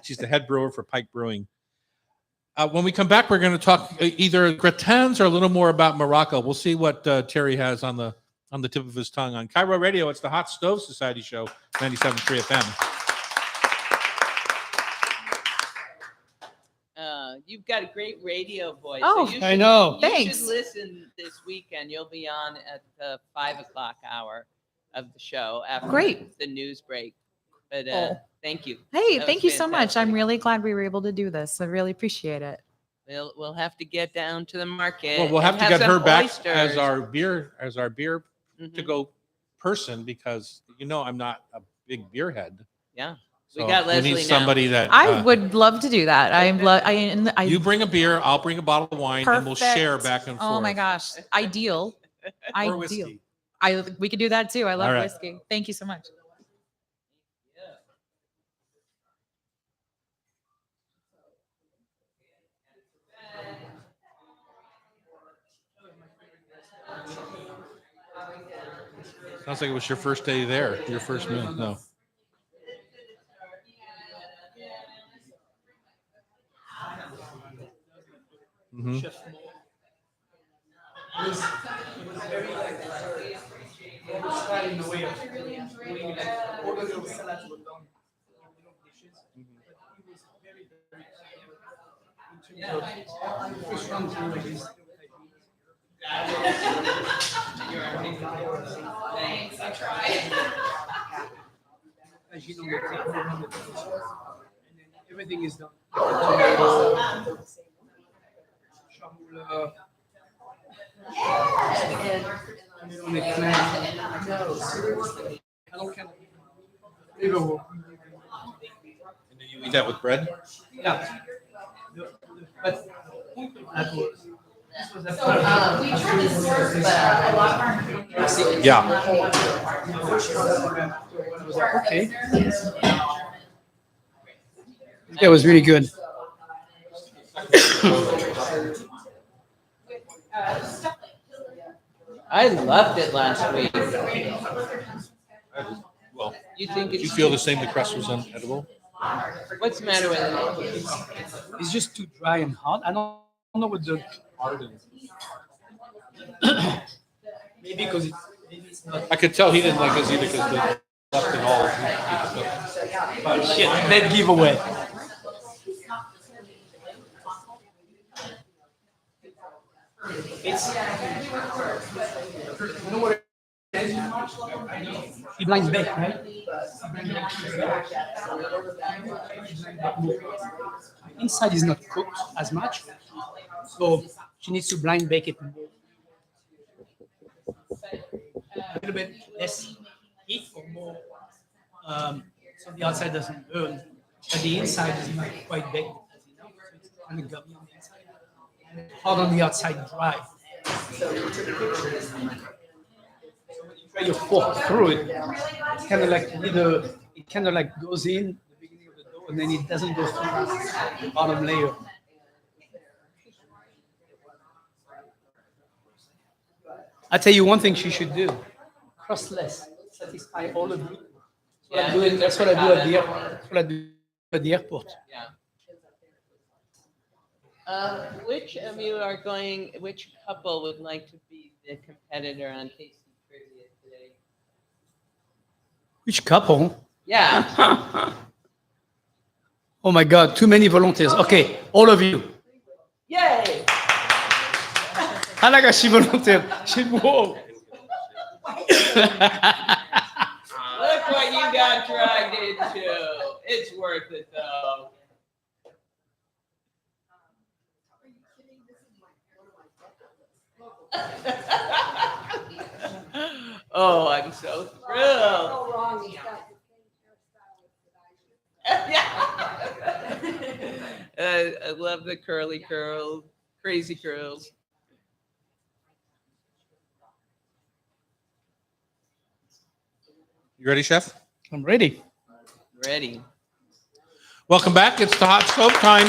She's the head brewer for Pike Brewing. When we come back, we're going to talk either gratins or a little more about Morocco. We'll see what Thierry has on the tip of his tongue. On Cairo Radio, it's the Hot Stove Society Show, 97.3 FM.
You've got a great radio voice.
Oh,
you
I know.
You
Thanks.
should listen this weekend. You'll be on at the 5:00 hour of the show after
Great.
the news break. But
Oh.
thank you.
Hey,
That
thank
was
you so much. I'm
fantastic.
really glad we were able to do this. I really appreciate it.
We'll have to get down to the market.
Well, we'll have
and
to get her
some
back
oysters.
as our beer
Mhm.
to go person because I'm not a big beer head.
Yeah.
So
We got Leslie
need
now.
somebody that
I would love to do that. I
you bring a beer, I'll bring a bottle of wine, and we'll share
Perfect.
back and forth.
Oh my gosh, ideal.
Or
Ideal.
whiskey.
We could do that too. I love
All right.
whiskey. Thank you so much.
Sounds like it was your first day there. Your first meal. No. Mhm.
In the way of doing like all the little salads were done, little dishes. But he was very, very in terms of fish runs and these.
Thanks, I tried.
As you know, they take over the dishes, and then everything is done. Tomato, chamula, and on the clam. I don't care. Flavorful.
And then you eat that with bread?
Yeah. But that was. This was
We tried this source, but a lot of our.
Yeah.
okay. That was really good.
I loved it last week.
Well,
You think
did you
it's
feel the same? The crust was unedible?
what's the matter with it?
It's just too dry and hot. I don't know what the maybe because it's not.
I could tell he didn't like us either because they left it all.
Oh shit! That giveaway. It's you know what it is? He blinds back, right? Inside is not cooked as much, so she needs to blind bake it. A little bit less heat or more, so the outside doesn't burn, but the inside is not quite baked. So it's kind of gummy on the inside, and hard on the outside, dry. So when you try your fork through it, it's kind of like it kind of like goes in the beginning of the dough, and then it doesn't go through the bottom layer. I tell you one thing she should do: crustless, satisfy all of you. That's what I do at the airport. That's what I do at the airport.
Yeah. Which of you are going? Which couple would like to be the competitor on Tasty Trivia today?
Which couple?
Yeah.
Oh my God, too many volunteers. Okay, all of you.
Yay!
Talaga si volunteer. Wow.
Look what you got dragged into. It's worth it though. Oh, I'm so thrilled. I love the curly curls, crazy curls.
You ready, Chef?
I'm ready.
Ready.
Welcome back. It's the Hot Stove time.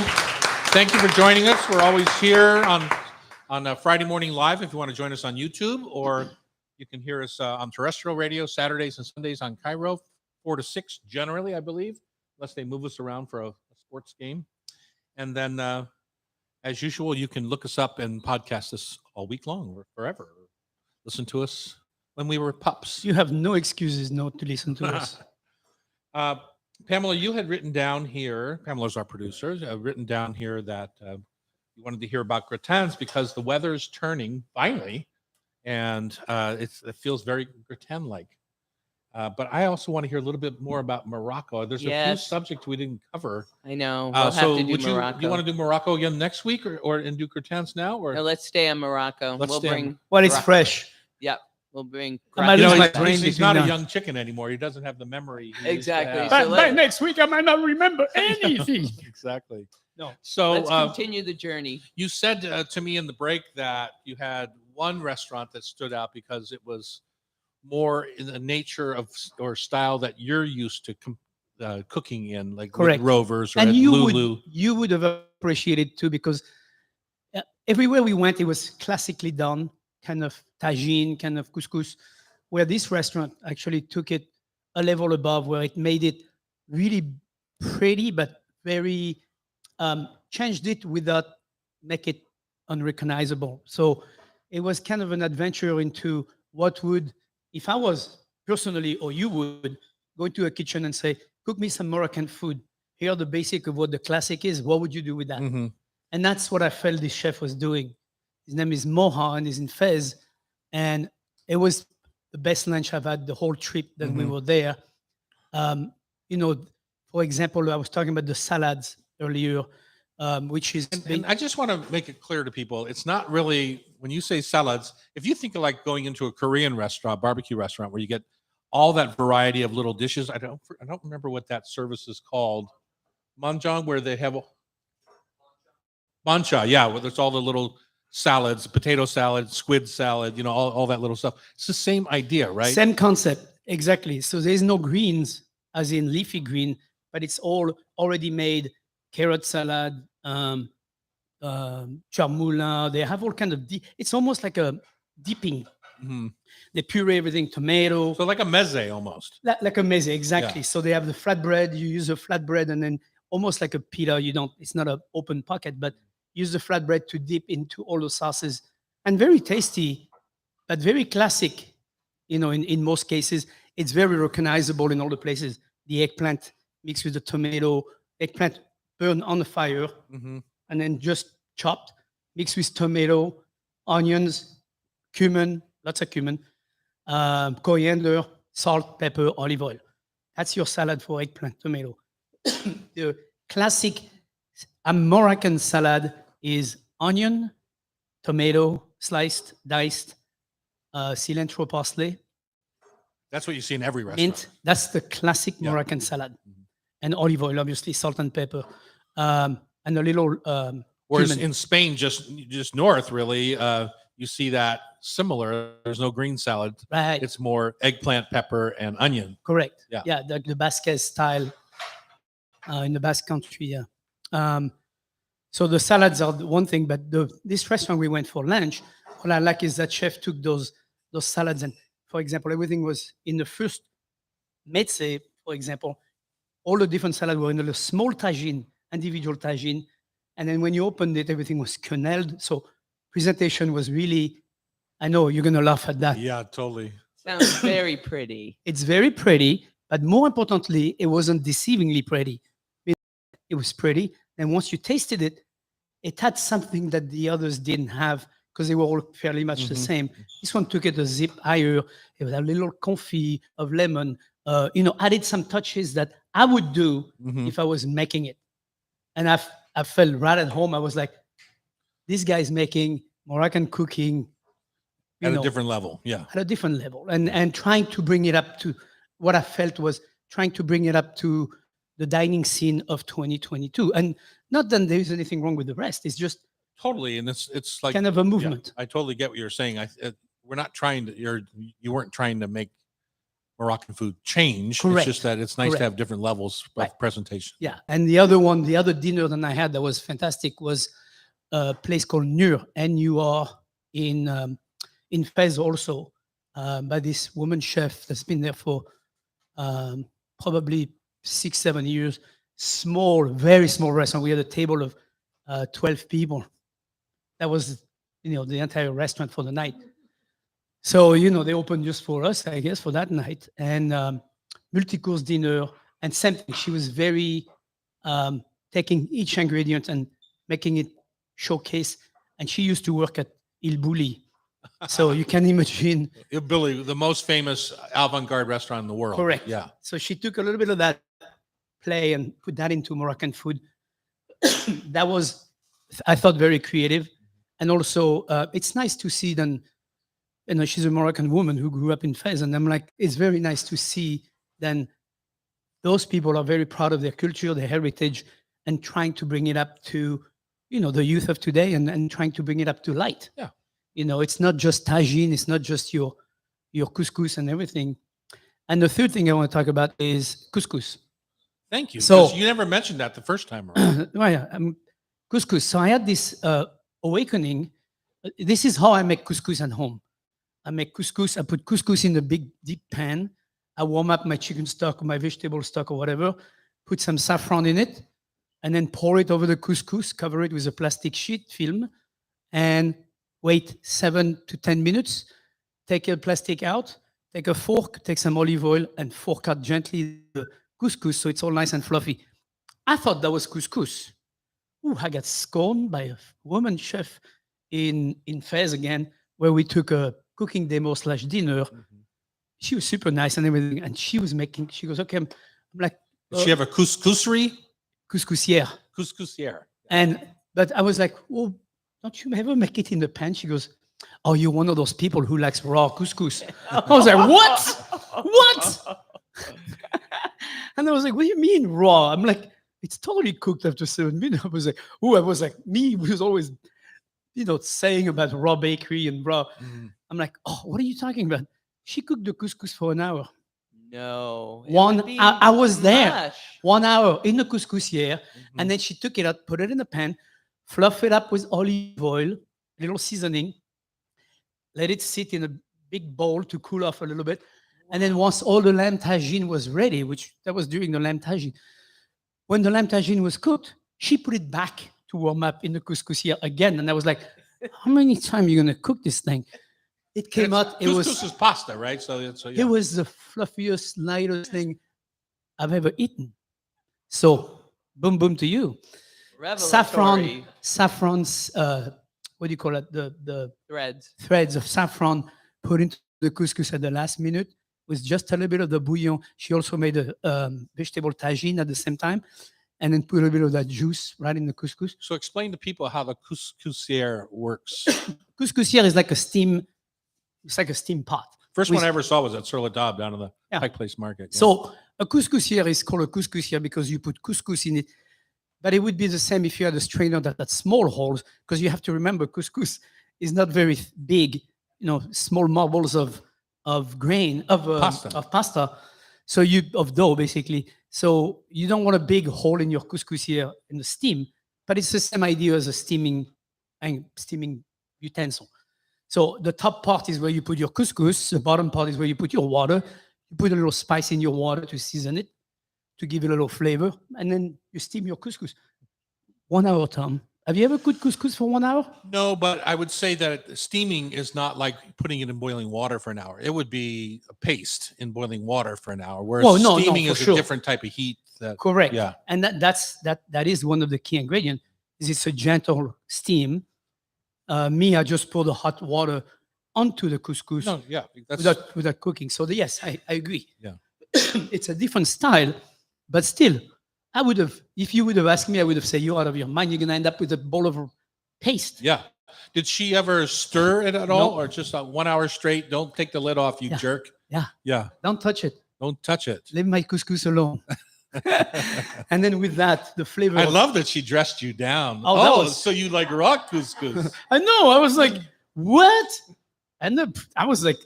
Thank you for joining us. We're always here on Friday morning live if you want to join us on YouTube, or you can hear us on terrestrial radio Saturdays and Sundays on Cairo, 4 to 6 generally, I believe, unless they move us around for a sports game. And then, as usual, you can look us up and podcast us all week long or forever. Listen to us when we were pups.
You have no excuses not to listen to us.
Pamela, you had written down here, Pamela's our producer, written down here that you wanted to hear about gratins because the weather's turning finally, and it feels very gratin-like. But I also want to hear a little bit more about Morocco. There's a few subjects we didn't cover.
I know. We'll
So
have to do Morocco.
you want to do Morocco again next week or and do gratins now? Or
No, let's stay on Morocco.
Let's
We'll
stay on-
bring.
Well, it's
Morocco.
fresh.
Yep. We'll bring.
I might
You know,
lose my
he's,
brain
he's
between
not a
now.
young chicken anymore. He doesn't have the memory. he used to
Exactly.
have.
So
By next week, I might not remember anything.
Exactly.
No.
So
Let's continue the journey.
you said to me in the break that you had one restaurant that stood out because it was more in the nature of or style that you're used to cooking in, like with
Correct.
Rovers or
And
at
you
Lulu.
would have appreciated too, because everywhere we went, it was classically done, kind of tagine, kind of couscous. where this restaurant actually took it a level above, where it made it really pretty, but very changed it without make it unrecognizable. So it was kind of an adventure into what would, if I was personally, or you would, go into a kitchen and say, cook me some Moroccan food. Here are the basic of what the classic is. What would you do with that?
Mhm.
And that's what I felt this chef was doing. His name is Moha and he's in Fez. And it was the best lunch I've had the whole trip that we
Mhm.
were there. You know, for example, I was talking about the salads earlier, which is
And I just want to make it clear to people, it's not really, when you say salads, if you think of like going into a Korean restaurant, barbecue restaurant, where you get all that variety of little dishes. I don't remember what that service is called. Manjang, where they have mancha, yeah, where there's all the little salads, potato salad, squid salad, all that little stuff. It's the same idea, right?
Same concept, exactly. So there's no greens, as in leafy green, but it's all already made. Carrot salad, charmoula. They have all kind of. It's almost like a dipping.
Mhm.
They puree everything, tomato,
So like a meze almost.
like a meze, exactly.
Yeah.
So they have the flatbread. You use a flatbread, and then almost like a pita. You don't. It's not an open pocket, but use the flatbread to dip into all the sauces, and very tasty, but very classic. In most cases, it's very recognizable in all the places. The eggplant mixed with the tomato, eggplant burned on the fire,
Mhm.
and then just chopped, mixed with tomato, onions, cumin, lots of cumin, coriander, salt, pepper, olive oil. That's your salad for eggplant, tomato. The classic Moroccan salad is onion, tomato, sliced, diced, cilantro, parsley,
That's what you see in every restaurant.
mint. That's the classic
Yeah.
Moroccan salad. And olive oil, obviously, salt and pepper. And a little
Whereas
cumin.
in Spain, just north, really, you see that similar. There's no green salad.
Right.
It's more eggplant, pepper, and onion.
Correct.
Yeah.
Yeah, the Basque style in the Basque country. Yeah. So the salads are the one thing, but this restaurant we went for lunch, what I like is that chef took those salads and, for example, everything was in the first meze, for example, all the different salads were in a small tagine, individual tagine, and then when you opened it, everything was quenelled. So presentation was really, I know you're gonna laugh at that.
Yeah, totally.
Sounds very pretty.
It's very pretty, but more importantly, it wasn't deceivingly pretty. It was pretty. And once you tasted it, it had something that the others didn't have because they were all fairly much the
Mhm.
same. This one took it a zip higher. It was a little confit of lemon, added some touches that I would do
Mhm.
if I was making it. And I felt right at home. I was like, this guy's making Moroccan cooking
At a different level. Yeah.
at a different level and trying to bring it up to what I felt was trying to bring it up to the dining scene of 2022. And not that there's anything wrong with the rest. It's just
Totally. And it's like
kind of a
yeah,
movement.
I totally get what you're saying. We're not trying to. You weren't trying to make Moroccan food change.
Correct.
It's just that it's nice
Correct.
to have different levels of
Right.
presentation.
Yeah. And the other dinner that I had that was fantastic was a place called Nur, N-U-R, in Fez also, by this woman chef that's been there for probably 6-7 years. Small, very small restaurant. We had a table of 12 people. That was, the entire restaurant for the night. So, they opened just for us, I guess, for that night. And multi-course dinner. And same thing. She was very taking each ingredient and making it showcase. And she used to work at Il Bulli. So you can imagine.
Billy, the most famous avant-garde restaurant in the world.
Correct.
Yeah.
So she took a little bit of that play and put that into Moroccan food. That was, I thought, very creative. And also, it's nice to see then, she's a Moroccan woman who grew up in Fez. And I'm like, it's very nice to see then those people are very proud of their culture, their heritage, and trying to bring it up to, the youth of today and trying to bring it up to light.
Yeah.
It's not just tagine, it's not just your couscous and everything. And the third thing I want to talk about is couscous.
Thank you.
So-
'Cause you never mentioned that the first time around.
Well, yeah, couscous. So I had this awakening. This is how I make couscous at home. I make couscous. I put couscous in the big deep pan. I warm up my chicken stock or my vegetable stock or whatever, put some saffron in it, and then pour it over the couscous, cover it with a plastic sheet film, and wait 7 to 10 minutes. Take a plastic out, take a fork, take some olive oil, and fork out gently the couscous so it's all nice and fluffy. I thought that was couscous. Ooh, I got scorned by a woman chef in Fez again, where we took a cooking demo / dinner. She was super nice and everything, and she was making. She goes, "Okay," I'm like,
Does she have a couscouserie?
couscousière.
Couscousière.
But I was like, "Well, don't you ever make it in the pan?" She goes, "Oh, you're one of those people who likes raw couscous." I was like, "What? What?" And I was like, "What do you mean raw?" I'm like, "It's totally cooked after 7 minutes." I was like, "Oh," I was like, me was always, saying about raw bakery and raw. I'm like, "Oh, what are you talking about?" She cooked the couscous for an hour.
No. it
One,
would be
I was there.
mush.
1 hour in the couscousière, and then she took it out, put it in the pan, fluff it up with olive oil, little seasoning, let it sit in a big bowl to cool off a little bit. And then once all the lamb tagine was ready, which that was during the lamb tagine, when the lamb tagine was cooked, she put it back to warm up in the couscousière again. And I was like, how many times are you going to cook this thing? It came out,
Couscous is pasta, right? So
it was the fluffiest, lightest thing I've ever eaten. So, boom, boom to you.
Revelatory
Saffron's, what do you call it? The
threads.
threads of saffron put into the couscous at the last minute with just a little bit of the bouillon. She also made a vegetable tagine at the same time, and then put a bit of that juice right in the couscous.
So explain to people how the couscousière works.
Couscousière is like a steam. It's like a steam pot.
First
with-
one I ever saw was at Sur La Table down in the
Yeah.
Pike Place Market. Yeah.
So a couscousière is called a couscousière because you put couscous in it. But it would be the same if you had a strainer that had small holes, because you have to remember couscous is not very big, small marbles of grain of pasta. So of dough basically. So you don't want a big hole in your couscousière in the steam, but it's the same idea as a steaming utensil. So the top part is where you put your couscous. The bottom part is where you put your water. You put a little spice in your water to season it, to give it a little flavor, and then you steam your couscous. 1 hour, Tom. Have you ever cooked couscous for 1 hour?
No, but I would say that steaming is not like putting it in boiling water for an hour. It would be a paste in boiling water for an hour, whereas steaming
for
is
sure.
a different type of heat.
Correct.
Yeah.
And that is one of the key ingredients. Is it's a gentle steam. I just pour the hot water onto the couscous
No, yeah. That's,
without cooking. So yes, I agree.
Yeah.
It's a different style, but still, I would have, if you would have asked me, I would have said, you're out of your mind. You're going to end up with a bowl of paste.
yeah. Did she ever stir it at all, or just 1 hour straight? Don't take the lid off, you
Yeah.
jerk.
Yeah.
Yeah.
Don't touch it.
Don't touch it.
Leave my couscous alone. And then with that, the flavor.
I love that she dressed you down.
Oh, that was-
so you like raw couscous?
I know. I was like, what? And I was like,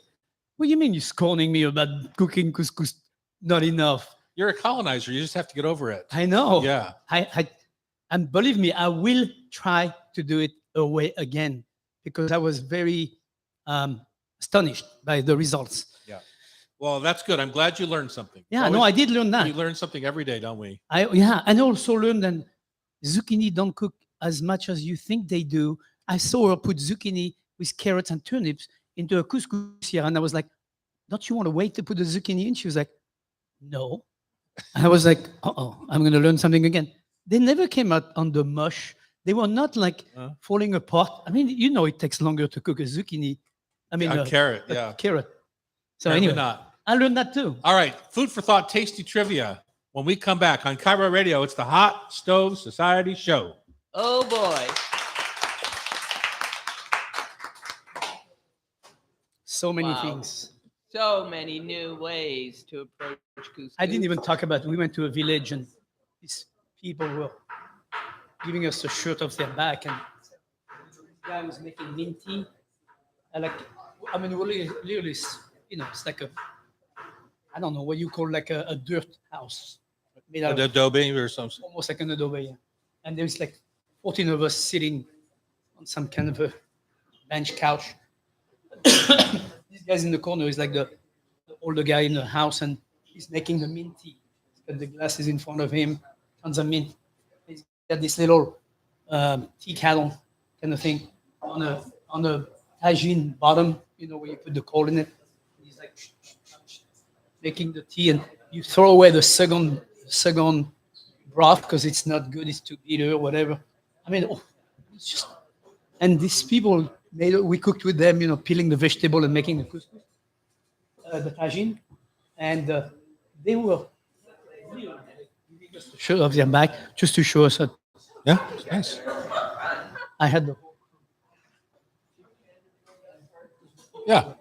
what do you mean you're scorning me about cooking couscous? Not enough.
You're a colonizer. You just have to get over it.
I know.
Yeah.
And believe me, I will try to do it away again, because I was very astonished by the results.
Well, that's good. I'm glad you learned something.
Yeah, no, I did learn that.
We learn something every day, don't we?
And I also learned that zucchini don't cook as much as you think they do. I saw her put zucchini with carrots and turnips into a couscous here, and I was like, don't you want to wait to put the zucchini in? She was like, no. And I was like, I'm going to learn something again. They never came out on the mush. They were not like falling apart. I mean, it takes longer to cook a zucchini. I mean,
A carrot,
a
yeah.
carrot. So
Apparently
anyway,
not.
I learned that too.
All right. Food for thought, tasty trivia. When we come back on Cairo Radio, it's the Hot Stove Society Show.
Oh boy.
So many
Wow.
things.
So many new ways to approach couscous.
I didn't even talk about, we went to a village and these people were giving us a shirt off their back, and this guy was making mint tea. Literally, it's like I don't know what you call like a dirt house. Made out
The
of
adobe or something.
almost like an adobe. Yeah. And there's like 14 of us sitting on some kind of a bench couch. This This guy's in the corner. He's like the older guy in the house, and he's making the mint tea. He's got the glasses in front of him, tons of mint. He's got this little tea kettle kind of thing on a tagine bottom, where you put the coal in it. He's like making the tea, and you throw away the second broth because it's not good, it's too bitter or whatever. I mean, it's just, and these people we cooked with them, peeling the vegetable and making the couscous, the tagine, and they were show of their back just to show us that.
Yeah, nice.
I had the
Yeah.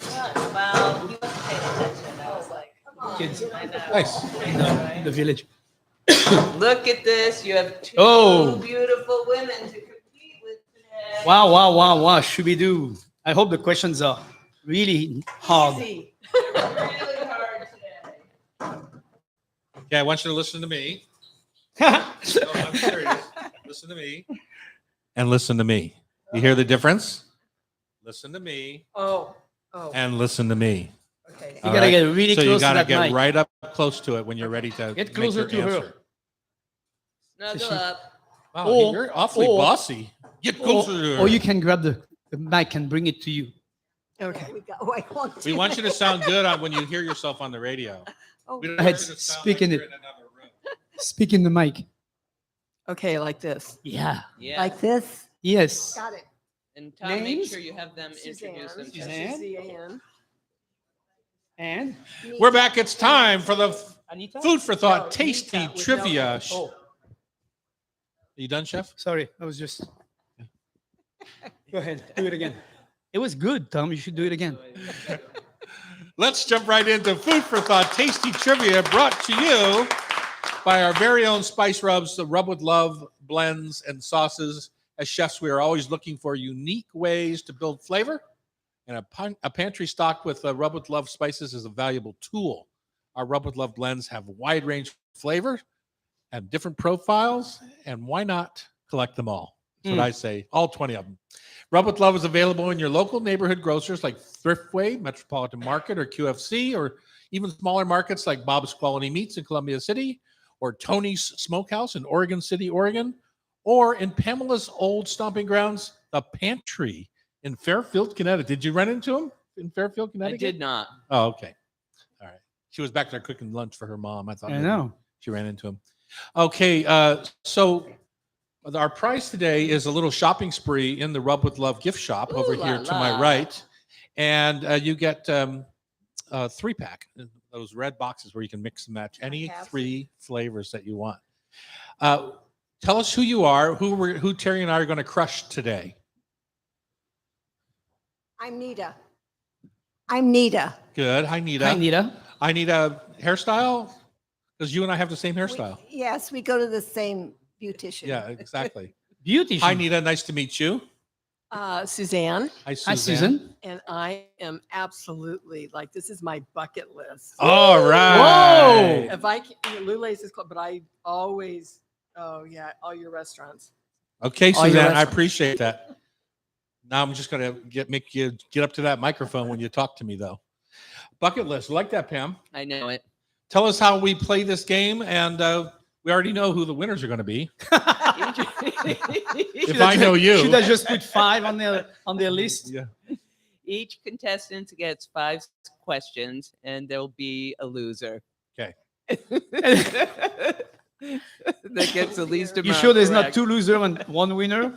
Wow, you must pay attention. I was like, come on.
kids
Nice.
in the village.
Look at this. You have two
Oh.
beautiful women to compete with today.
Wow. Shooby-doo. I hope the questions are really hard.
Easy. Really hard today.
Okay, I want you to listen to me. No, I'm serious. Listen to me. And listen to me. You hear the difference? Listen to me
Oh.
and listen to me.
Okay.
You
All
gotta
right?
get really
So
close
you gotta
to that
get
mic.
right up close to it when you're ready to
Get
make
closer
your
to her.
answer.
Snuggle up.
Wow,
Or-
you're awfully
or-
bossy. Get closer to her.
Or you can grab the mic and bring it to you.
Okay.
We want you to sound good when you hear yourself on the radio.
Oh.
We don't
Go ahead,
want you to sound
speak in
you're
it.
in another room.
Speak in the mic.
Okay, like this.
Yeah.
Yeah.
Like this.
Yes.
Got it.
And Tom, make
Names?
sure you have them introduce themselves.
Suzanne.
Suzanne.
And
We're back. It's time for the
Anita?
food for thought,
No,
tasty
Anita with
trivia.
Oh,
Are you done, chef?
sorry. I was just. Go ahead. Do it again. It was good, Tom. You should do it again.
Let's jump right into food for thought, tasty trivia, brought to you by our very own spice rubs, the Rub with Love blends and sauces. As chefs, we are always looking for unique ways to build flavor, and a pantry stocked with Rub with Love spices is a valuable tool. Our Rub with Love blends have a wide range of flavor and different profiles, and why not collect them all? That's what I say, all 20 of them. Rub with Love is available in your local neighborhood grocers like Thriftway, Metropolitan Market, or QFC, or even smaller markets like Bob's Quality Meats in Columbia City, or Tony's Smokehouse in Oregon City, Oregon, or in Pamela's old stomping grounds, the Pantry in Fairfield, Connecticut. Did you run into him in Fairfield,
I
Connecticut?
did not.
Oh, okay. All right. She was back there cooking lunch for her mom. I thought
I
maybe
know.
she ran into him. Okay, so our prize today is a little shopping spree in the Rub with Love gift shop over
Ooh la
here to my
la.
right. And you get a 3-pack, those red boxes where you can mix and match any
have
3 flavors that you want. Tell us who you are, who Terry and I are going to crush today.
I'm Nita. I'm Nita.
Good. Hi, Nita.
Hi, Nita.
I need a hairstyle because you and I have the same hairstyle.
Yes, we go to the same beautician.
Yeah, exactly.
Beauty.
Hi, Nita. Nice to meet you.
Suzanne,
Hi,
Hi, Susan.
and I am absolutely like, this is my bucket list.
All right.
If I can, Lula's is close, but I always, all your restaurants.
Okay,
All your
Suzanne, I
restaurants.
appreciate that. Now I'm just gonna make you get up to that microphone when you talk to me, though. Bucket list, like that, Pam.
I know it.
Tell us how we play this game, and we already know who the winners are going to be. If I know you,
Should I just put 5 on their list?
Yeah.
Each contestant gets 5 questions, and there'll be a loser.
Okay.
That gets the least amount.
You sure there's not
correct.
2 losers and 1 winner?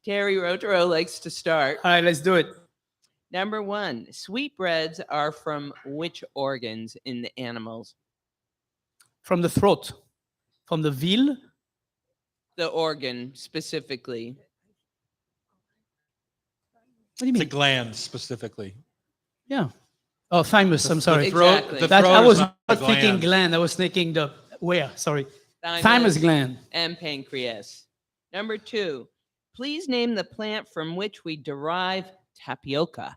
Terry Rotaro likes to start.
All right, let's do it.
Number 1, sweetbreads are from which organs in the animals?
From the throat, from the veal.
The organ specifically.
What do you
The
mean?
gland specifically.
Yeah. Oh, thymus. I'm sorry.
Exactly.
The
That,
throat
I
is
was
not
not
the
thinking
gland.
gland. I was thinking the where? Sorry. Thymus gland.
And pancreas. Number 2, please name the plant from which we derive tapioca.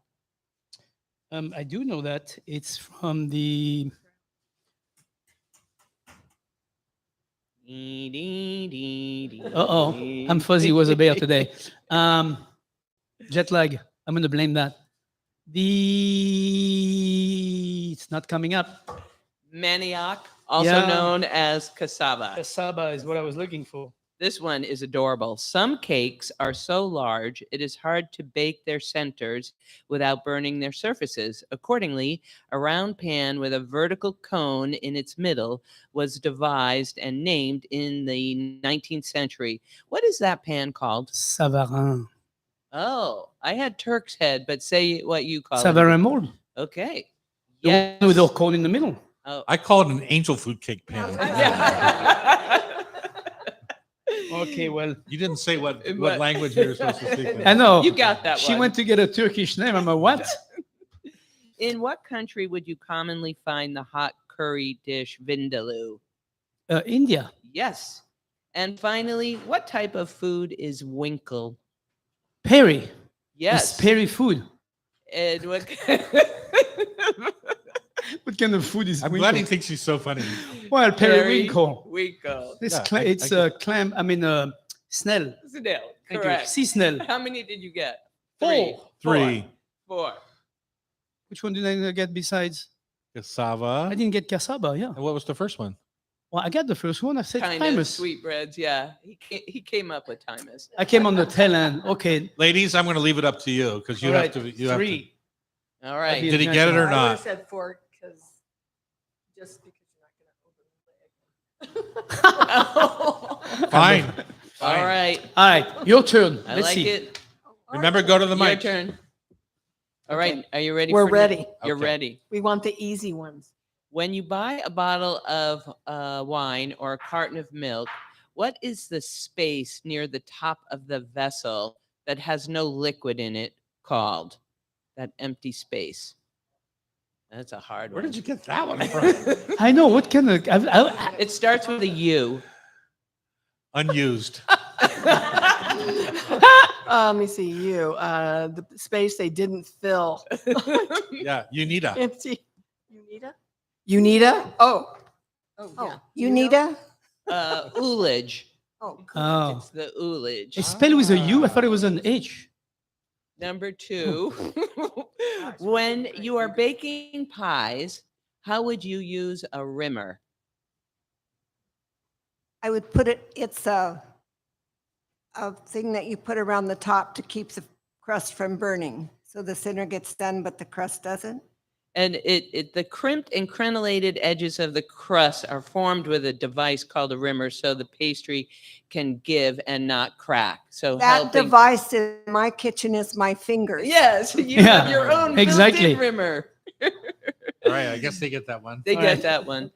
I do know that it's from the Uh-oh, I'm fuzzy was a bear today. Jet lag. I'm going to blame that. It's not coming up.
Manioc, also
Yeah.
known as cassava.
Cassava is what I was looking for.
This one is adorable. Some cakes are so large it is hard to bake their centers without burning their surfaces. Accordingly, a round pan with a vertical cone in its middle was devised and named in the 19th century. What is that pan called?
Savarin.
Oh, I had Turk's head, but say what you call
Savarin
it.
mold.
Okay.
The
Yes.
one with the cone in the middle.
Oh.
I call it an angel food cake pan.
Okay, well,
You didn't say what
What?
language you were supposed to speak in.
I know.
You got that
She
one.
went to get a Turkish name. I'm a what?
In what country would you commonly find the hot curry dish vindaloo?
India.
Yes. And finally, what type of food is winkle?
Perry.
Yes.
It's Perry food.
And what?
What kind of food is
I'm
winkle?
glad he thinks she's so funny.
Well, periwinkle.
Winkle.
It's,
Yeah,
it's
I
a clam. I mean, snail.
Snail.
Thank
Correct.
you. Sea snail.
How many did you get?
Four.
Three.
Four.
Which one did I get besides?
Cassava.
I didn't get cassava. Yeah.
And what was the first one?
Well, I got the first one. I said
Kind of
thymus.
sweetbreads. Yeah. He came up with thymus.
I came on the tail end. Okay.
Ladies, I'm going to leave it up to you because you
All
have
right,
to. You have to.
three.
All right.
Did he get it or
I would
not?
have said 4 because just because you're not going to open the leg.
Fine.
All
Fine.
right.
All right. Your turn.
I
Let's
like
see.
it.
Remember, go to the
Your
mic.
turn. All right. Are you ready?
We're
for
ready.
You're
Okay.
ready.
We want the easy ones.
When you buy a bottle of wine or a carton of milk, what is the space near the top of the vessel that has no liquid in it called? That empty space. That's a hard
Where
one.
did you get that one from?
I know what kind of.
It starts with a U.
Unused.
Let me see you. The space they didn't fill.
Yeah, you need a.
Empty. Unita? Unita? Oh. Oh, yeah.
Unita?
Ullage.
Oh, cool.
Oh,
It's the ullage.
it's spelled with a U. I thought it was an H.
Number 2, when you are baking pies, how would you use a rimmer?
I would put it, it's a thing that you put around the top to keep the crust from burning. So the center gets done, but the crust doesn't.
And the crimped and crenellated edges of the crust are formed with a device called a rimmer so the pastry can give and not crack. So
That
helping-
device in my kitchen is my fingers.
Yes, you
Yeah,
have your own
exactly.
built-in rimmer.
All right, I guess they get that one.
They
All
get
right.
that one.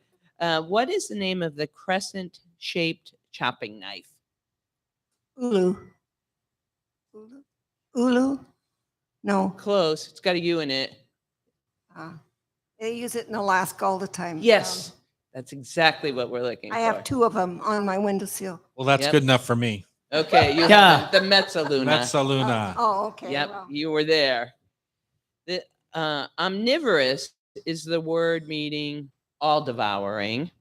What is the name of the crescent-shaped chopping knife?
Ulu. Ulu? Ulu? No.
Close. It's got a U in it.
They use it in Alaska all the time.
Yes, that's exactly what we're looking
I
for.
have 2 of them on my windowsill.
Well, that's
Yep.
good enough for me.
Okay, you
Yeah.
have the Mezzaluna.
Mezzaluna.
Oh, okay.
Yep,
well,
you were there. The omnivorous is the word meaning all devouring.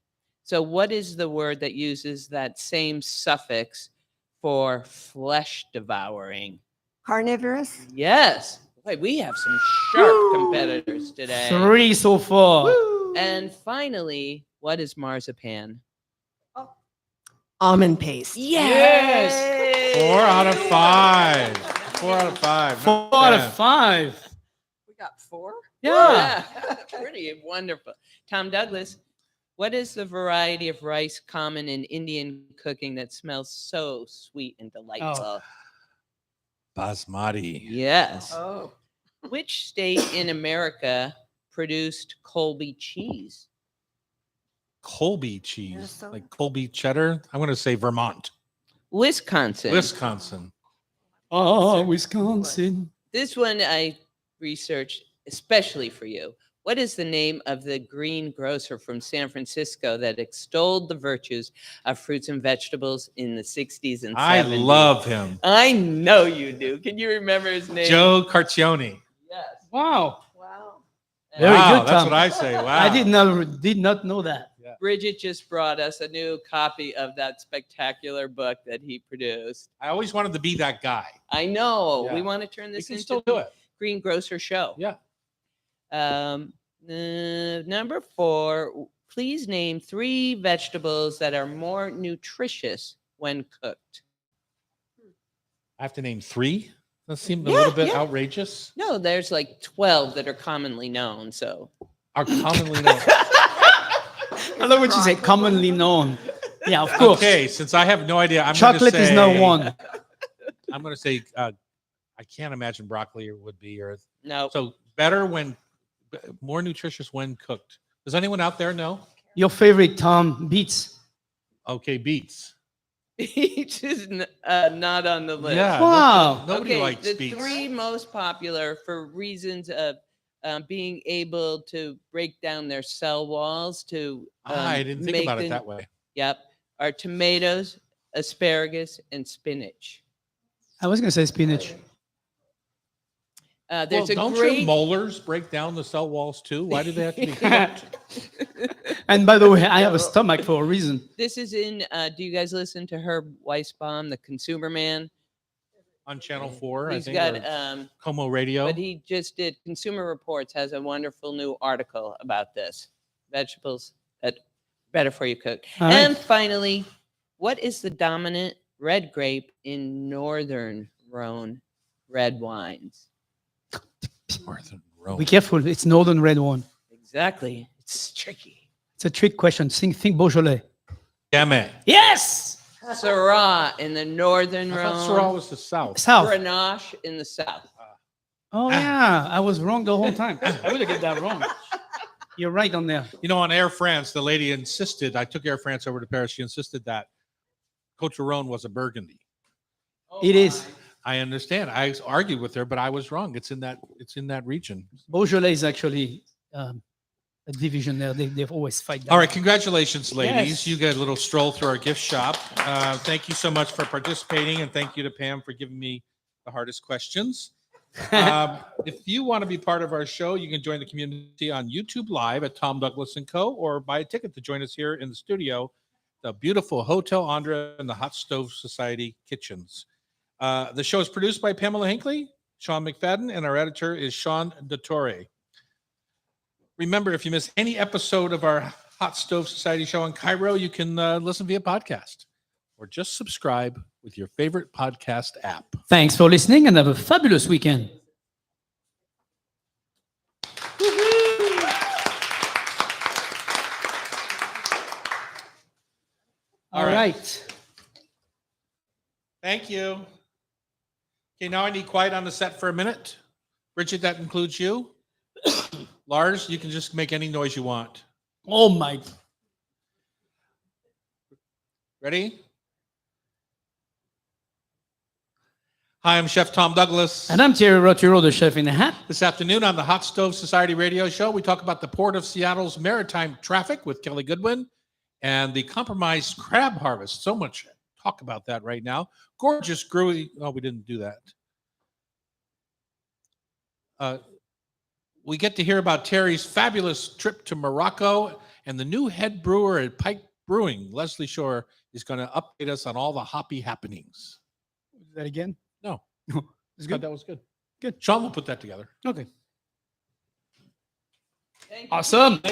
So what is the word that uses that same suffix for flesh devouring?
Carnivorous?
Yes. Boy, we have some sharp competitors today.
3 so far.
And finally, what is marzipan?
almond paste.
Yes.
4 out of 5. 4 out of 5.
4 out of 5.
We got 4?
Yeah.
Pretty wonderful. Tom Douglas, what is the variety of rice common in Indian cooking that smells so sweet and delightful?
Basmati.
Yes.
Oh.
Which state in America produced Colby cheese?
Colby cheese.
Minnesota.
Like Colby cheddar. I'm going to say Vermont.
Wisconsin.
Wisconsin.
Oh, Wisconsin.
This one I researched especially for you. What is the name of the greengrocer from San Francisco that extolled the virtues of fruits and vegetables in the 60s and 70s?
I love him.
I know you do. Can you remember his name?
Joe Carcioni.
Yes.
Wow.
Wow.
Very
Wow,
good,
that's
Tom.
what I say. Wow.
I did not know that.
Bridget just brought us a new copy of that spectacular book that he produced.
I always wanted to be that guy.
I know.
Yeah.
We want to turn
We
this
can
into
still do it.
Green Grocer Show.
Yeah.
Number 4, please name 3 vegetables that are more nutritious when cooked.
I have to name 3. That seemed a little bit
yeah.
outrageous.
No, there's like 12 that are commonly known. So
Are commonly known.
I love what you say, commonly known. Yeah, of course.
Okay, since I have no idea, I'm
Chocolate is no one.
I'm going to say I can't imagine broccoli would be or
no.
so more nutritious when cooked. Does anyone out there know?
Your favorite, Tom, beets.
Okay, beets.
Beets is not on the list.
Yeah.
Wow.
Nobody
Okay,
likes
the
beets.
3 most popular for reasons of being able to break down their cell walls to
I didn't think
make
about it
them-
that way.
Yep, are tomatoes, asparagus, and spinach.
I was going to say spinach.
There's a
don't
great
your molars break down the cell walls too? Why do they have to be cooked?
And by the way, I have a stomach for a reason.
This is in. Do you guys listen to Herb Weisbaum, the Consumer Man?
On Channel 4,
He's
I think.
got.
or Como Radio.
But he just did. Consumer Reports has a wonderful new article about this. Vegetables that better for you cooked.
All right.
And finally, what is the dominant red grape in Northern Rhone red wines?
Northern Rhone.
Be careful. It's northern red one.
Exactly. It's tricky.
It's a trick question. Think Beaujolais.
Gamay.
Yes.
Syrah in the Northern
I thought
Rhone.
Syrah was the South.
South.
Grenache in the South.
Oh, yeah. I was wrong the whole time. I would have get that wrong. You're right on there.
You know, on Air France, the lady insisted, I took Air France over to Paris, she insisted that Cote Rhone was a Burgundy.
It is.
I understand. I argued with her, but I was wrong. It's in that region.
Beaujolais is actually a division there. They've always fight that.
All right, congratulations, ladies.
Yes.
You get a little stroll through our gift shop. Thank you so much for participating, and thank you to Pam for giving me the hardest questions. If you want to be part of our show, you can join the community on YouTube Live at Tom Douglas & Co. or buy a ticket to join us here in the studio, the beautiful Hotel Andra and the Hot Stove Society kitchens. The show is produced by Pamela Hinckley, Sean McFadden, and our editor is Sean DeTore. Remember, if you miss any episode of our Hot Stove Society show in Cairo, you can listen via podcast or just subscribe with your favorite podcast app.
Thanks for listening and have a fabulous weekend. All right.
Thank you. Okay, now I need quiet on the set for a minute. Bridget, that includes you. Lars, you can just make any noise you want.
Oh, my.
Ready? Hi, I'm Chef Tom Douglas.
And I'm Thierry Roturo, the chef in the hat.
This afternoon on the Hot Stove Society radio show, we talk about the Port of Seattle's maritime traffic with Kelli Goodwin and the compromised crab harvest. So much talk about that right now. Gorgeous Gruy. Oh, we didn't do that. We get to hear about Thierry's fabulous trip to Morocco and the new head brewer at Pike Brewing. Leslie Shore is going to update us on all the hoppy happenings.
Is that again?
No.
It's
Good.
good.
That was good.
Good.
Sean will put that together.
Okay.
Thank you.
Awesome.